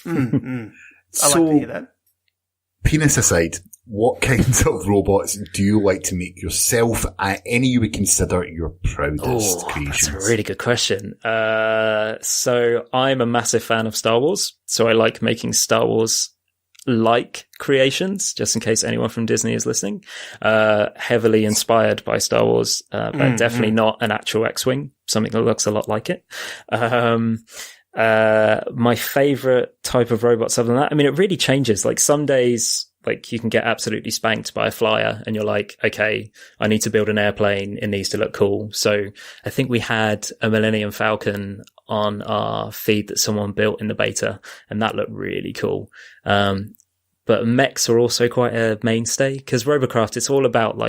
I like to hear that. Penis aside, what kinds of robots do you like to make yourself? Any you would consider your proudest creations? That's a really good question. So I'm a massive fan of Star Wars. So I like making Star Wars creations, just in case anyone from Disney is listening. Heavily inspired by Star Wars, but definitely not an actual X-Wing, something that looks a lot like it. My favorite type of robots other than that, I mean, it really changes. Some days, you can get absolutely spanked by a flyer and you're like, okay, I need to build an airplane. It needs to look cool. So I think we had a Millennium Falcon on our feed that someone built in the beta, and that looked really cool. But mechs are also quite a mainstay because Robocraft, it's all about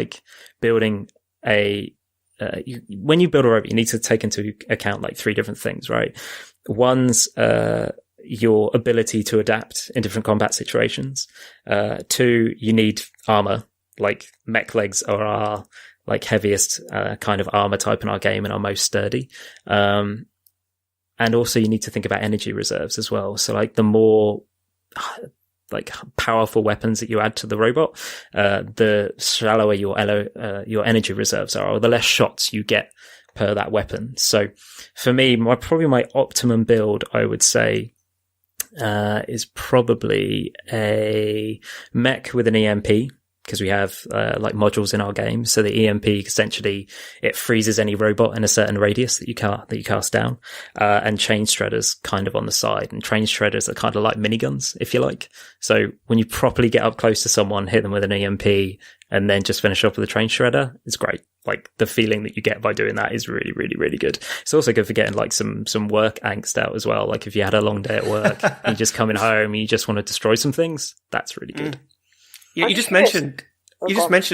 building when you build a robot, you need to take into account 3 different things, right? One's, your ability to adapt in different combat situations. 2, you need armor. Mech legs are our heaviest kind of armor type in our game and are most sturdy. And also you need to think about energy reserves as well. So the more powerful weapons that you add to the robot, the shallower your energy reserves are, or the less shots you get per that weapon. So for me, probably my optimum build, I would say, is probably a mech with an EMP, because we have modules in our game. So the EMP, essentially it freezes any robot in a certain radius that you cast down, and chain shredders kind of on the side. And chain shredders are kind of like miniguns, if you like. So when you properly get up close to someone, hit them with an EMP, and then just finish off with a train shredder, it's great. The feeling that you get by doing that is really, really, really good. It's also good for getting some work angst out as well. If you had a long day at work, and you're just coming home and you just want to destroy some things, that's really good. Yeah, you just mentioned,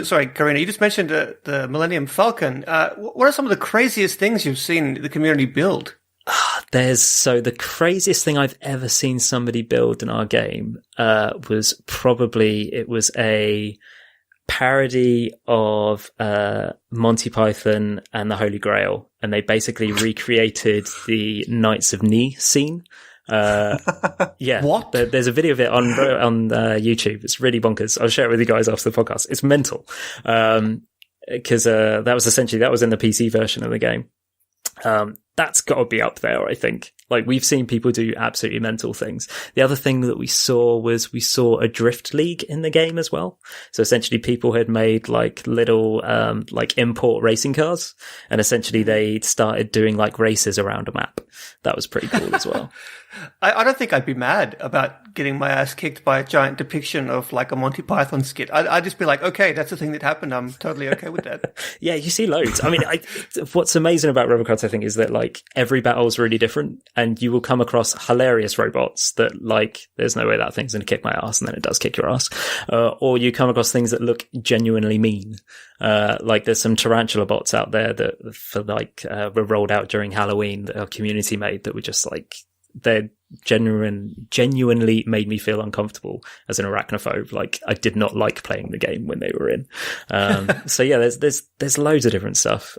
sorry, Carina, you just mentioned the Millennium Falcon. What are some of the craziest things you've seen the community build? The craziest thing I've ever seen somebody build in our game, was a parody of Monty Python and the Holy Grail, and they basically recreated the Knights of Ni scene. What? There's a video of it on YouTube. It's really bonkers. I'll share it with you guys after the podcast. It's mental. Because that was in the PC version of the game. That's got to be up there, I think. Like, we've seen people do absolutely mental things. The other thing that we saw a drift league in the game as well. So essentially people had made like little, like import racing cars, and essentially they started doing like races around a map. That was pretty cool as well. I don't think I'd be mad about getting my ass kicked by a giant depiction of like a Monty Python skit. I'd just be like, okay, that's the thing that happened. I'm totally okay with that. Yeah, you see loads. I mean, what's amazing about Robocraft, I think, is that like every battle is really different, and you will come across hilarious robots that like, there's no way that thing's going to kick my ass, and then it does kick your ass. Or you come across things that look genuinely mean. Like there's some tarantula bots out there that for like, were rolled out during Halloween that our community made that were just like, they genuinely made me feel uncomfortable as an arachnophobe. Like, I did not like playing the game when they were in. So yeah, there's loads of different stuff.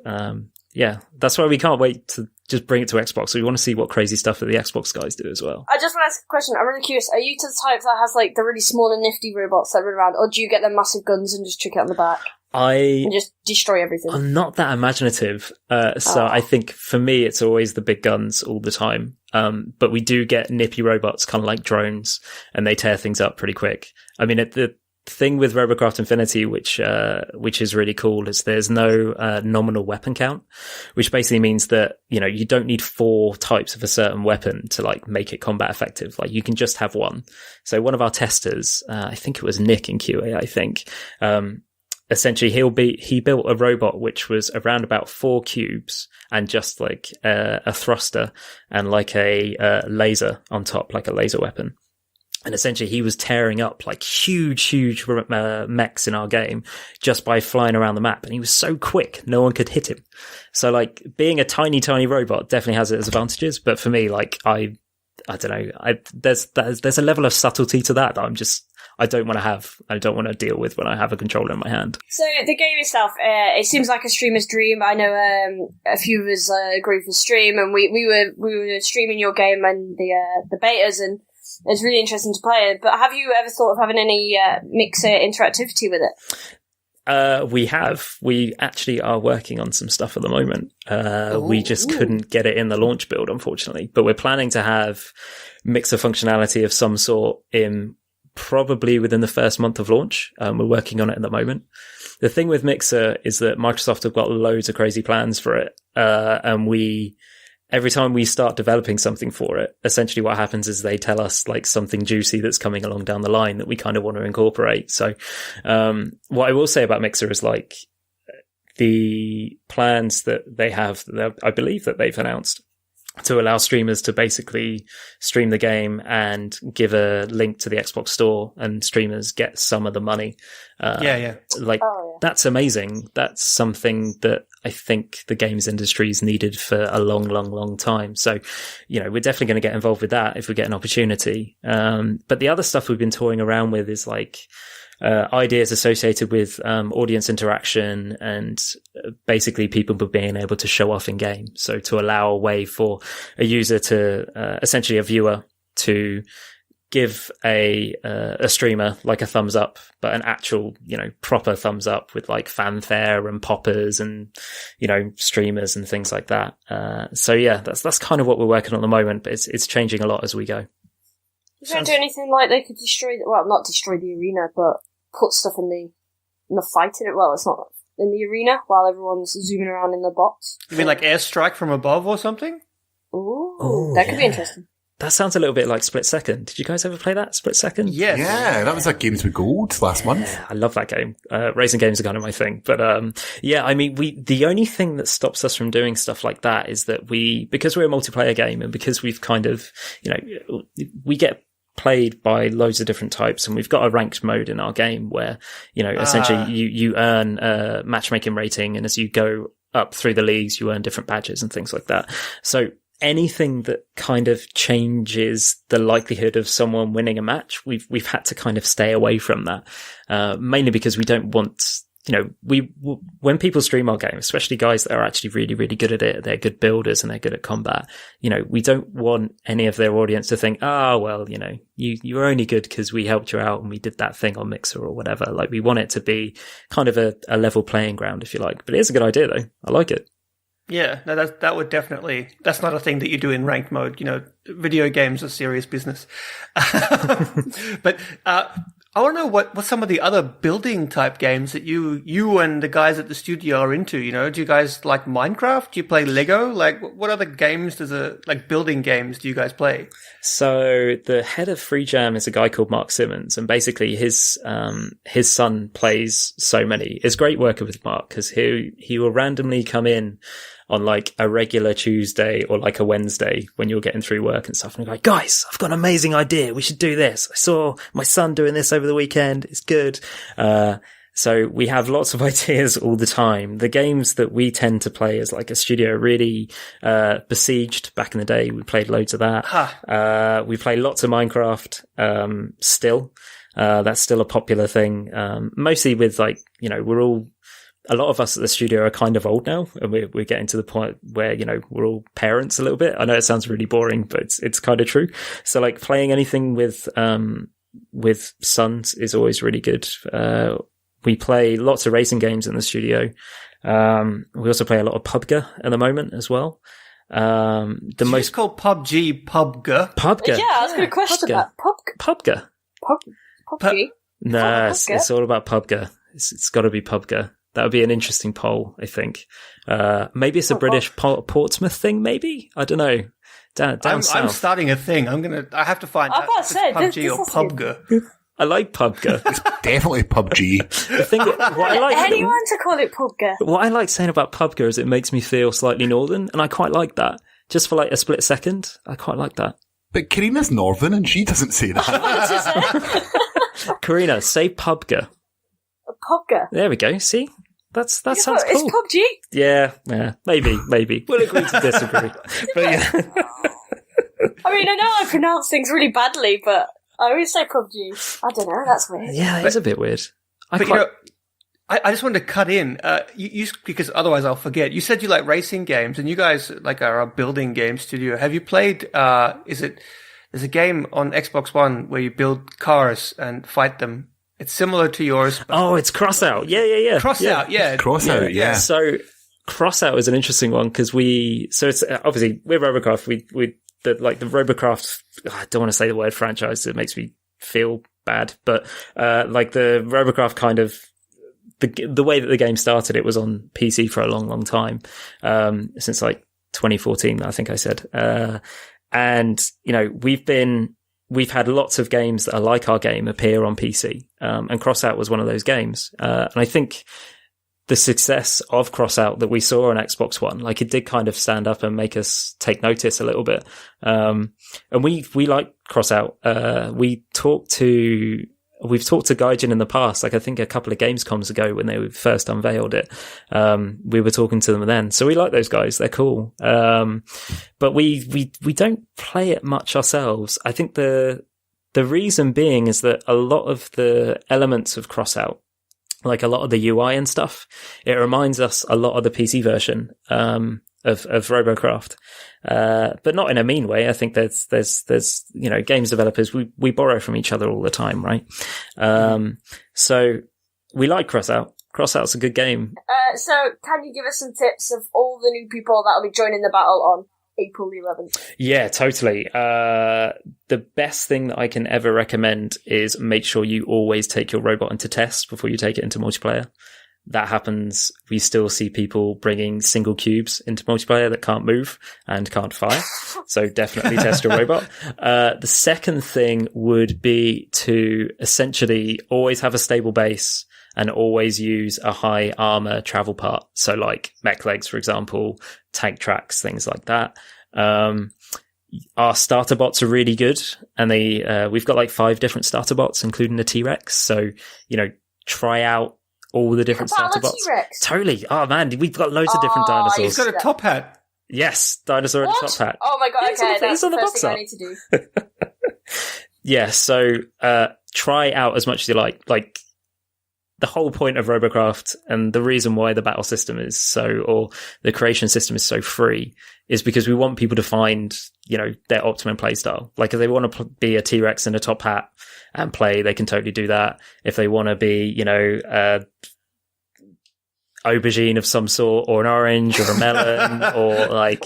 Yeah, that's why we can't wait to just bring it to Xbox. So we want to see what crazy stuff that the Xbox guys do as well. I just want to ask a question. I'm really curious. Are you to the type that has like the really small and nifty robots that run around, or do you get them massive guns and just chuck it on the back? And just destroy everything? I'm not that imaginative. So I think for me, it's always the big guns all the time. But we do get nippy robots, kind of like drones, and they tear things up pretty quick. I mean, the thing with Robocraft Infinity, which is really cool, is there's no nominal weapon count, which basically means that, you know, you don't need 4 types of a certain weapon to like make it combat effective. Like, you can just have one. So one of our testers, I think it was Nick in QA, I think, essentially he built a robot which was around about 4 cubes and just like a thruster and like a laser on top, like a laser weapon. And essentially he was tearing up like huge mechs in our game just by flying around the map. And he was so quick, no one could hit him. So like, being a tiny robot definitely has its advantages. But for me, like, I don't know, there's a level of subtlety to that I don't want to deal with when I have a controller in my hand. So the game itself, it seems like a streamer's dream. I know a few of us agree with the stream, and we were streaming your game and the betas, and it's really interesting to play it. But have you ever thought of having any Mixer interactivity with it? We have. We actually are working on some stuff at the moment. We just couldn't get it in the launch build, unfortunately. But we're planning to have Mixer functionality of some sort in probably within the first month of launch. We're working on it at the moment. The thing with Mixer is that Microsoft have got loads of crazy plans for it. And every time we start developing something for it, essentially what happens is they tell us like something juicy that's coming along down the line that we kind of want to incorporate. So, what I will say about Mixer is like the plans that they have, I believe that they've announced, to allow streamers to basically stream the game and give a link to the Xbox store, and streamers get some of the money. That's amazing. That's something that I think the games industry's needed for a long time. So, you know, we're definitely going to get involved with that if we get an opportunity. But the other stuff we've been toying around with is like, ideas associated with audience interaction and basically people being able to show off in game. So to allow a way for a user to essentially a viewer to give a streamer like a thumbs up, but an actual, you know, proper thumbs up with like fanfare and poppers and, you know, streamers and things like that. So yeah, that's kind of what we're working on at the moment, but it's changing a lot as we go. Is there anything like they could destroy not destroy the arena, but put stuff in the fight in it? Well, it's not in the arena while everyone's zooming around in the box. You mean like airstrike from above or something? Ooh, that could be interesting. That sounds a little bit like Split Second. Did you guys ever play that, Split Second? Yes. Yeah, that was like Games with Gold last month. Yeah, I love that game. Racing games are kind of my thing. But yeah, I mean, the only thing that stops us from doing stuff like that is that because we're a multiplayer game and because we've kind of, you know, we get played by loads of different types, and we've got a ranked mode in our game where, you know, essentially you earn a matchmaking rating, and as you go up through the leagues, you earn different badges and things like that. So anything that kind of changes the likelihood of someone winning a match, we've had to kind of stay away from that, mainly because we don't want, you know, when people stream our game, especially guys that are actually really, really good at it, they're good builders and they're good at combat, you know, we don't want any of their audience to think, well, you know, you were only good because we helped you out and we did that thing on Mixer or whatever. Like, we want it to be kind of a level playing ground, if you like. But it is a good idea, though. I like it. Yeah, no, that would definitely. That's not a thing that you do in ranked mode. Video games are serious business. But I want to know what some of the other building type games that you and the guys at the studio are into. Do you guys like Minecraft? Do you play Lego? Like, what other games building games do you guys play? So the head of FreeJam is a guy called Mark Simmons, and basically his son plays so many. It's great working with Mark because he will randomly come in on like a regular Tuesday or like a Wednesday when you're getting through work and stuff, and you're like, guys, I've got an amazing idea. We should do this. I saw my son doing this over the weekend. It's good. So we have lots of ideas all the time. The games that we tend to play as like a studio are really Besieged back in the day. We played loads of that. We play lots of Minecraft still. That's still a popular thing. Mostly with like, a lot of us at the studio are kind of old now, and we're getting to the point where, we're all parents a little bit. I know it sounds really boring, but it's kind of true. So like playing anything with sons is always really good. We play lots of racing games in the studio. We also play a lot of PUBG at the moment as well. It's called PUBG, PUBG. PUBG. Yeah, I was going to question that. PUBG. PUBG? No, it's all about PUBG. It's got to be PUBG. That would be an interesting poll, I think. Maybe it's a British Portsmouth thing, maybe? I don't know. Down south. I'm starting a thing. I have to find out if it's PUBG or PUBG. I like PUBG. It's definitely PUBG. The thing, what I like, anyone to call it PUBG. What I like saying about PUBG is it makes me feel slightly northern, and I quite like that. Just for like a split second, I quite like that. But Carina's northern, and she doesn't say that. Carina, say PUBG. PUBG. There we go. See? That sounds cool. It's PUBG. Yeah, maybe. We'll agree to disagree. But yeah. I mean, I know I pronounce things really badly, but I always say PUBG. I don't know, that's weird. Yeah, it's a bit weird. I just wanted to cut in, you because otherwise I'll forget. You said you like racing games, and you guys are a building game studio. Have you played, there's a game on Xbox One where you build cars and fight them. It's similar to yours. Oh, it's Crossout. Yeah. Crossout, yeah. Crossout, yeah. So Crossout is an interesting one because it's obviously we're Robocraft. The Robocraft. I don't want to say the word franchise. It makes me feel bad, but like the Robocraft kind of the way that the game started, it was on PC for a long, long time, since like 2014, I think I said. And we've had lots of games that are like our game appear on PC, and Crossout was one of those games. And I think the success of Crossout that we saw on Xbox One, like it did kind of stand up and make us take notice a little bit. And we like Crossout. We've talked to Gaijin in the past, like I think a couple of Gamescoms ago when they first unveiled it. We were talking to them then. So we like those guys. They're cool. But we don't play it much ourselves. I think the reason being is that a lot of the elements of Crossout, like a lot of the UI and stuff, it reminds us a lot of the PC version, of Robocraft. But not in a mean way. I think there's, games developers, we borrow from each other all the time, right? So we like Crossout. Crossout's a good game. So can you give us some tips of all the new people that will be joining the battle on April the 11th? Yeah, totally. The best thing that I can ever recommend is make sure you always take your robot into test before you take it into multiplayer. That happens. We still see people bringing single cubes into multiplayer that can't move and can't fire. So definitely test your robot. The second thing would be to essentially always have a stable base and always use a high armor travel part. So like mech legs, for example, tank tracks, things like that. Our starter bots are really good, and we've got like 5 different starter bots, including the T-Rex. So, try out all the different starter bots. T-Rex? Totally. Oh man, we've got loads of different dinosaurs. He's got a top hat. Yes, dinosaur in a top hat. Oh my god, okay, that's the on the first box thing art. I need to do. Yeah, so try out as much as you like. Like, the whole point of Robocraft and the reason why the battle system or the creation system is so free is because we want people to find, their optimum play style. Like if they want to be a T-Rex in a top hat and play, they can totally do that. If they want to be, aubergine of some sort, or an orange, or a melon, or like,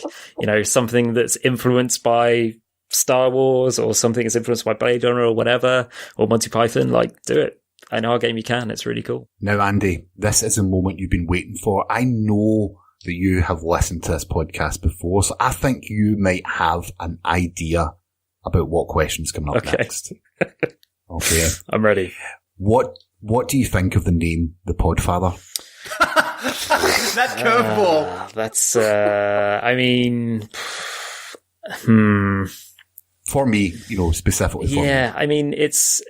something that's influenced by Star Wars, or something that's influenced by Blade Runner, or whatever, or Monty Python. Like, do it. In our game, you can. It's really cool. Now, Andy, this is a moment you've been waiting for. I know that you have listened to this podcast before, so I think you might have an idea about what question's coming up next. Okay. I'm ready. What do you think of the name The Podfather? That curveball. That's, I mean, For me, specifically for me. Yeah, I mean, it's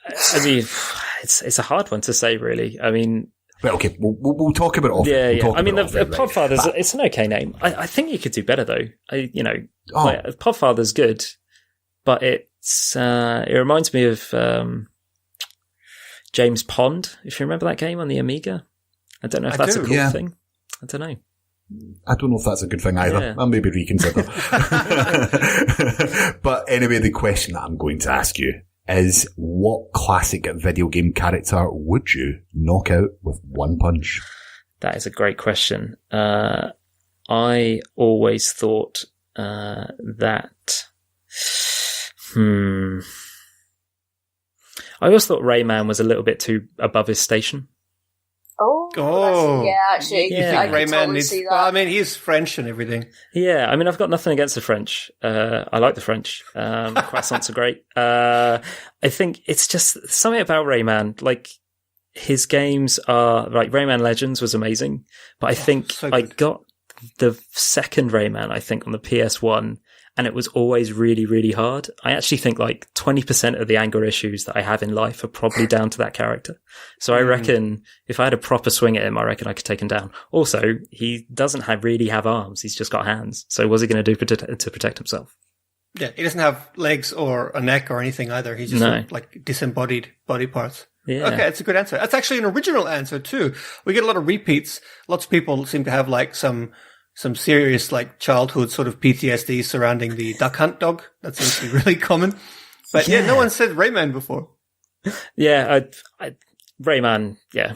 a hard one to say, really. I mean, well, okay, we'll talk about it off. Yeah, we'll I mean, the right? Podfather's it's an okay name. I think you could do better though. Podfather's good, but it reminds me of James Pond. If you remember that game on the Amiga, I don't know if that's a cool thing. I don't know. I don't know if that's a good thing either. Yeah. I'll maybe reconsider. But anyway, the question that I'm going to ask you is, what classic video game character would you knock out with one punch? That is a great question. I always thought that... I always thought Rayman was a little bit too above his station. Oh, actually, you think I could Rayman totally needs? see that. Well, I mean, he's French and everything. Yeah, I mean, I've got nothing against the French. I like the French. Croissants are great. I think it's just something about Rayman. Like, his games are like Rayman Legends was amazing, but I think I got the second Rayman, I think, on the PS1, and it was always really, really hard. I actually think like 20% of the anger issues that I have in life are probably down to that character. So I reckon if I had a proper swing at him, I reckon I could take him down. Also, he doesn't really have arms. He's just got hands. So what's he going to do to protect himself? Yeah, he doesn't have legs or a neck or anything either. He's just like disembodied body parts. Yeah. Okay, it's a good answer. That's actually an original answer too. We get a lot of repeats. Lots of people seem to have like some serious like childhood sort of PTSD surrounding the Duck Hunt dog. That seems to be really common. But yeah, no one said Rayman before. Yeah, Rayman, yeah,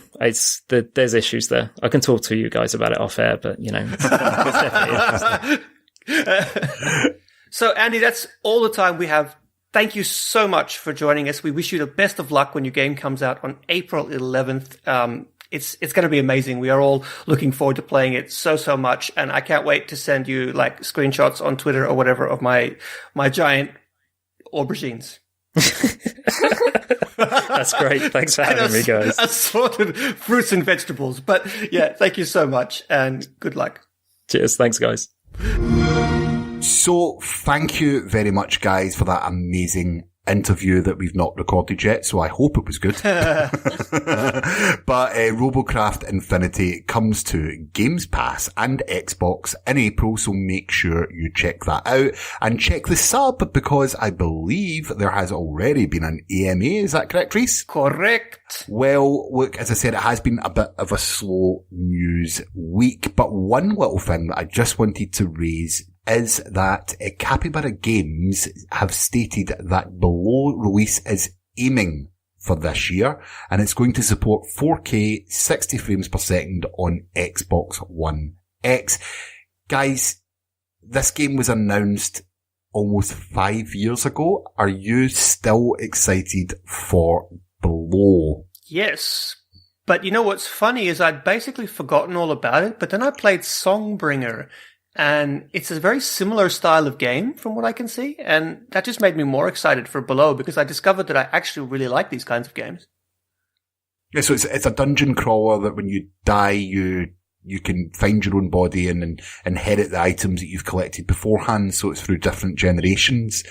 there's issues there. I can talk to you guys about it off air, but it's definitely interesting. So Andy, that's all the time we have. Thank you so much for joining us. We wish you the best of luck when your game comes out on April 11th. It's going to be amazing. We are all looking forward to playing it so much, and I can't wait to send you like screenshots on Twitter or whatever of my giant aubergines. That's great. Thanks for having me, guys. Assorted fruits and vegetables. But yeah, thank you so much, and good luck. Cheers. Thanks, guys. So thank you very much, guys, for that amazing interview that we've not recorded yet, so I hope it was good. But Robocraft Infinity comes to Gamespass and Xbox in April, so make sure you check that out. And check the sub, because I believe there has already been an AMA. Is that correct, Rhys? Correct. Well, look, as I said, it has been a bit of a slow news week, but one little thing that I just wanted to raise is that Capybara Games have stated that Below release is aiming for this year, and it's going to support 4K 60 frames per second on Xbox One X. Guys, this game was announced almost 5 years ago. Are you still excited for Below? Yes. But you know what's funny is I'd basically forgotten all about it, but then I played Songbringer, and it's a very similar style of game from what I can see. And that just made me more excited for Below, because I discovered that I actually really like these kinds of games. Yeah, so it's a dungeon crawler that when you die, you can find your own body and inherit the items that you've collected beforehand. So it's through different generations.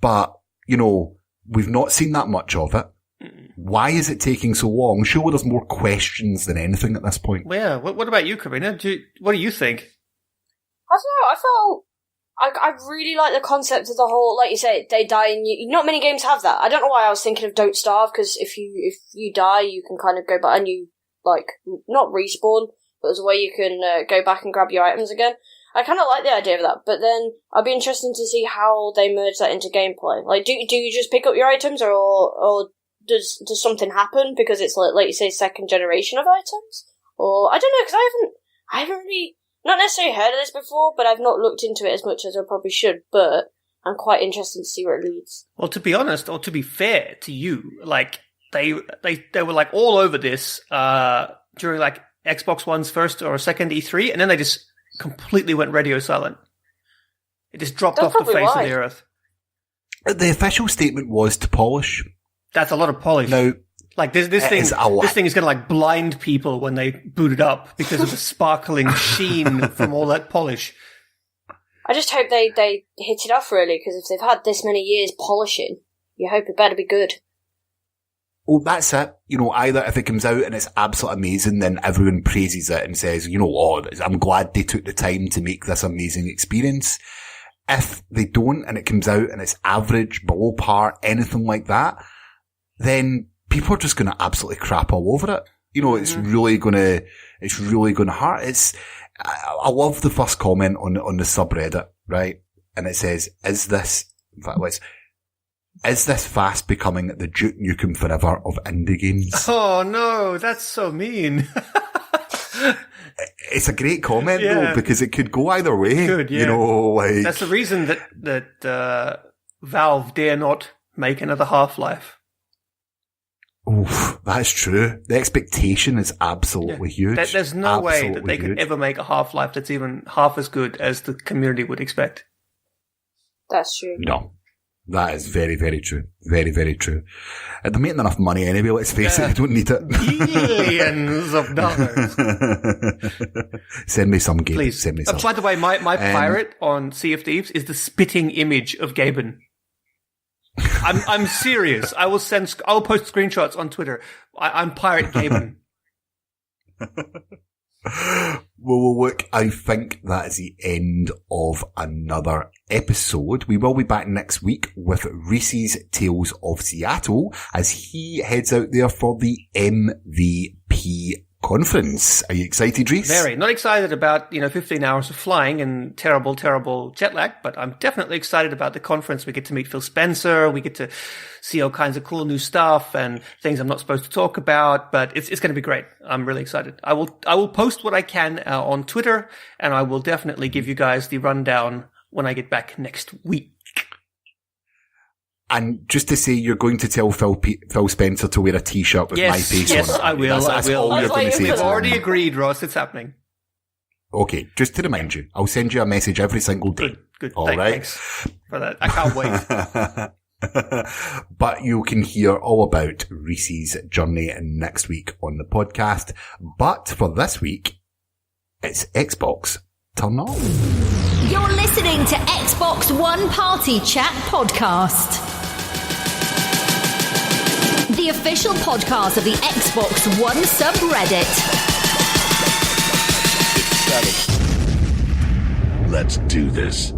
But, we've not seen that much of it. Why is it taking so long? Surely there's more questions than anything at this point. Well, yeah. What about you, Carina? What do you think? I don't know, I really like the concept of the whole, like you say, they die and not many games have that. I don't know why I was thinking of Don't Starve, because if you die, you can kind of go back and you, like, not respawn, but there's a way you can go back and grab your items again. I kind of like the idea of that, but then I'd be interested to see how they merge that into gameplay. Like, do you just pick up your items, or does something happen because it's like you say, second generation of items? or I don't know, because I haven't really, not necessarily heard of this before, but I've not looked into it as much as I probably should, but I'm quite interested to see where it leads. Well, to be honest, or to be fair to you, like, they were like all over this, during like Xbox One's first or second E3, and then they just completely went radio silent. It just dropped off the face of the earth. The official statement was to polish. That's a lot of polish. Now, like this thing is going to like blind people when they boot it up because of the sparkling sheen from all that polish. I just hope they hit it off really, because if they've had this many years polishing, you hope it better be good. Well, that's it. You know, either if it comes out and it's absolutely amazing, then everyone praises it and says, you know, oh, I'm glad they took the time to make this amazing experience. If they don't and it comes out and it's average, below par, anything like that, then people are just going to absolutely crap all over it. You know, it's really going to hurt. I love the first comment on the subreddit, right? And it says, is this fast becoming the Duke Nukem Forever of indie games? Oh no, that's so mean. It's a great comment though, because it could go either way. It could, yeah. You know, like, that's the reason that Valve dare not make another Half-Life. Oof, that's true. The expectation is absolutely huge. There's no way that they could ever make a Half-Life that's even half as good as the community would expect. That's true. No. That is very, very true. Very, very true. They're making enough money anyway, let's face it, they don't need it. Billions of dollars. Send me some, Gabe. Please. Send me some. By the way, my pirate on Sea of Thieves is the spitting image of Gaben. I'm serious. I will post screenshots on Twitter. I'm Pirate Gaben. Well, look, I think that is the end of another episode. We will be back next week with Rhys's Tales of Seattle as he heads out there for the MVP conference. Are you excited, Rhys? Very. Not excited about, 15 hours of flying and terrible, terrible jet lag, but I'm definitely excited about the conference. We get to meet Phil Spencer. We get to see all kinds of cool new stuff and things I'm not supposed to talk about, but it's going to be great. I'm really excited. I will post what I can on Twitter, and I will definitely give you guys the rundown when I get back next week. And just to say, you're going to tell Phil Spencer to wear a T-shirt with my face on it. Yes, I will. That's all you're going to say. I've already agreed, Ross. It's happening. Okay, just to remind you, I'll send you a message every single day. Good. All right. Thanks for that. I can't wait. But you can hear all about Rhys's journey next week on the podcast. But for this week, it's Xbox Turn On. You're listening to Xbox One Party Chat Podcast, the official podcast of the Xbox One subreddit. Let's do this.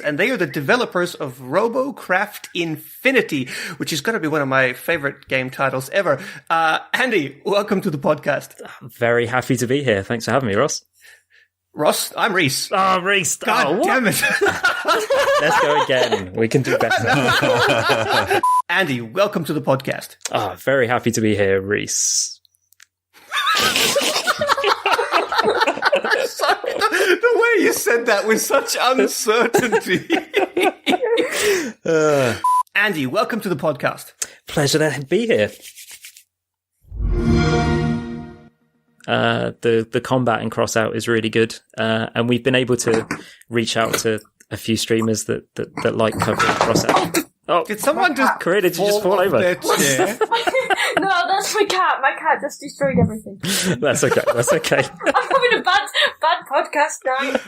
And they are the developers of Robocraft Infinity, which is going to be one of my favorite game titles ever. Andy, welcome to the podcast. Very happy to be here. Thanks for having me, Ross. Ross, I'm Rhys. Oh, Rhys. God damn it. Let's go again. We can do better. Andy, welcome to the podcast. Oh, very happy to be here, Rhys. Sorry, the way you said that with such uncertainty. Andy, welcome to the podcast. Pleasure to be here. The combat in Crossout is really good, and we've been able to reach out to a few streamers that like covering Crossout. Oh, did someone just Carina, did you just fall over? No, that's my cat. My cat just destroyed everything. That's okay. I'm having a bad podcast night.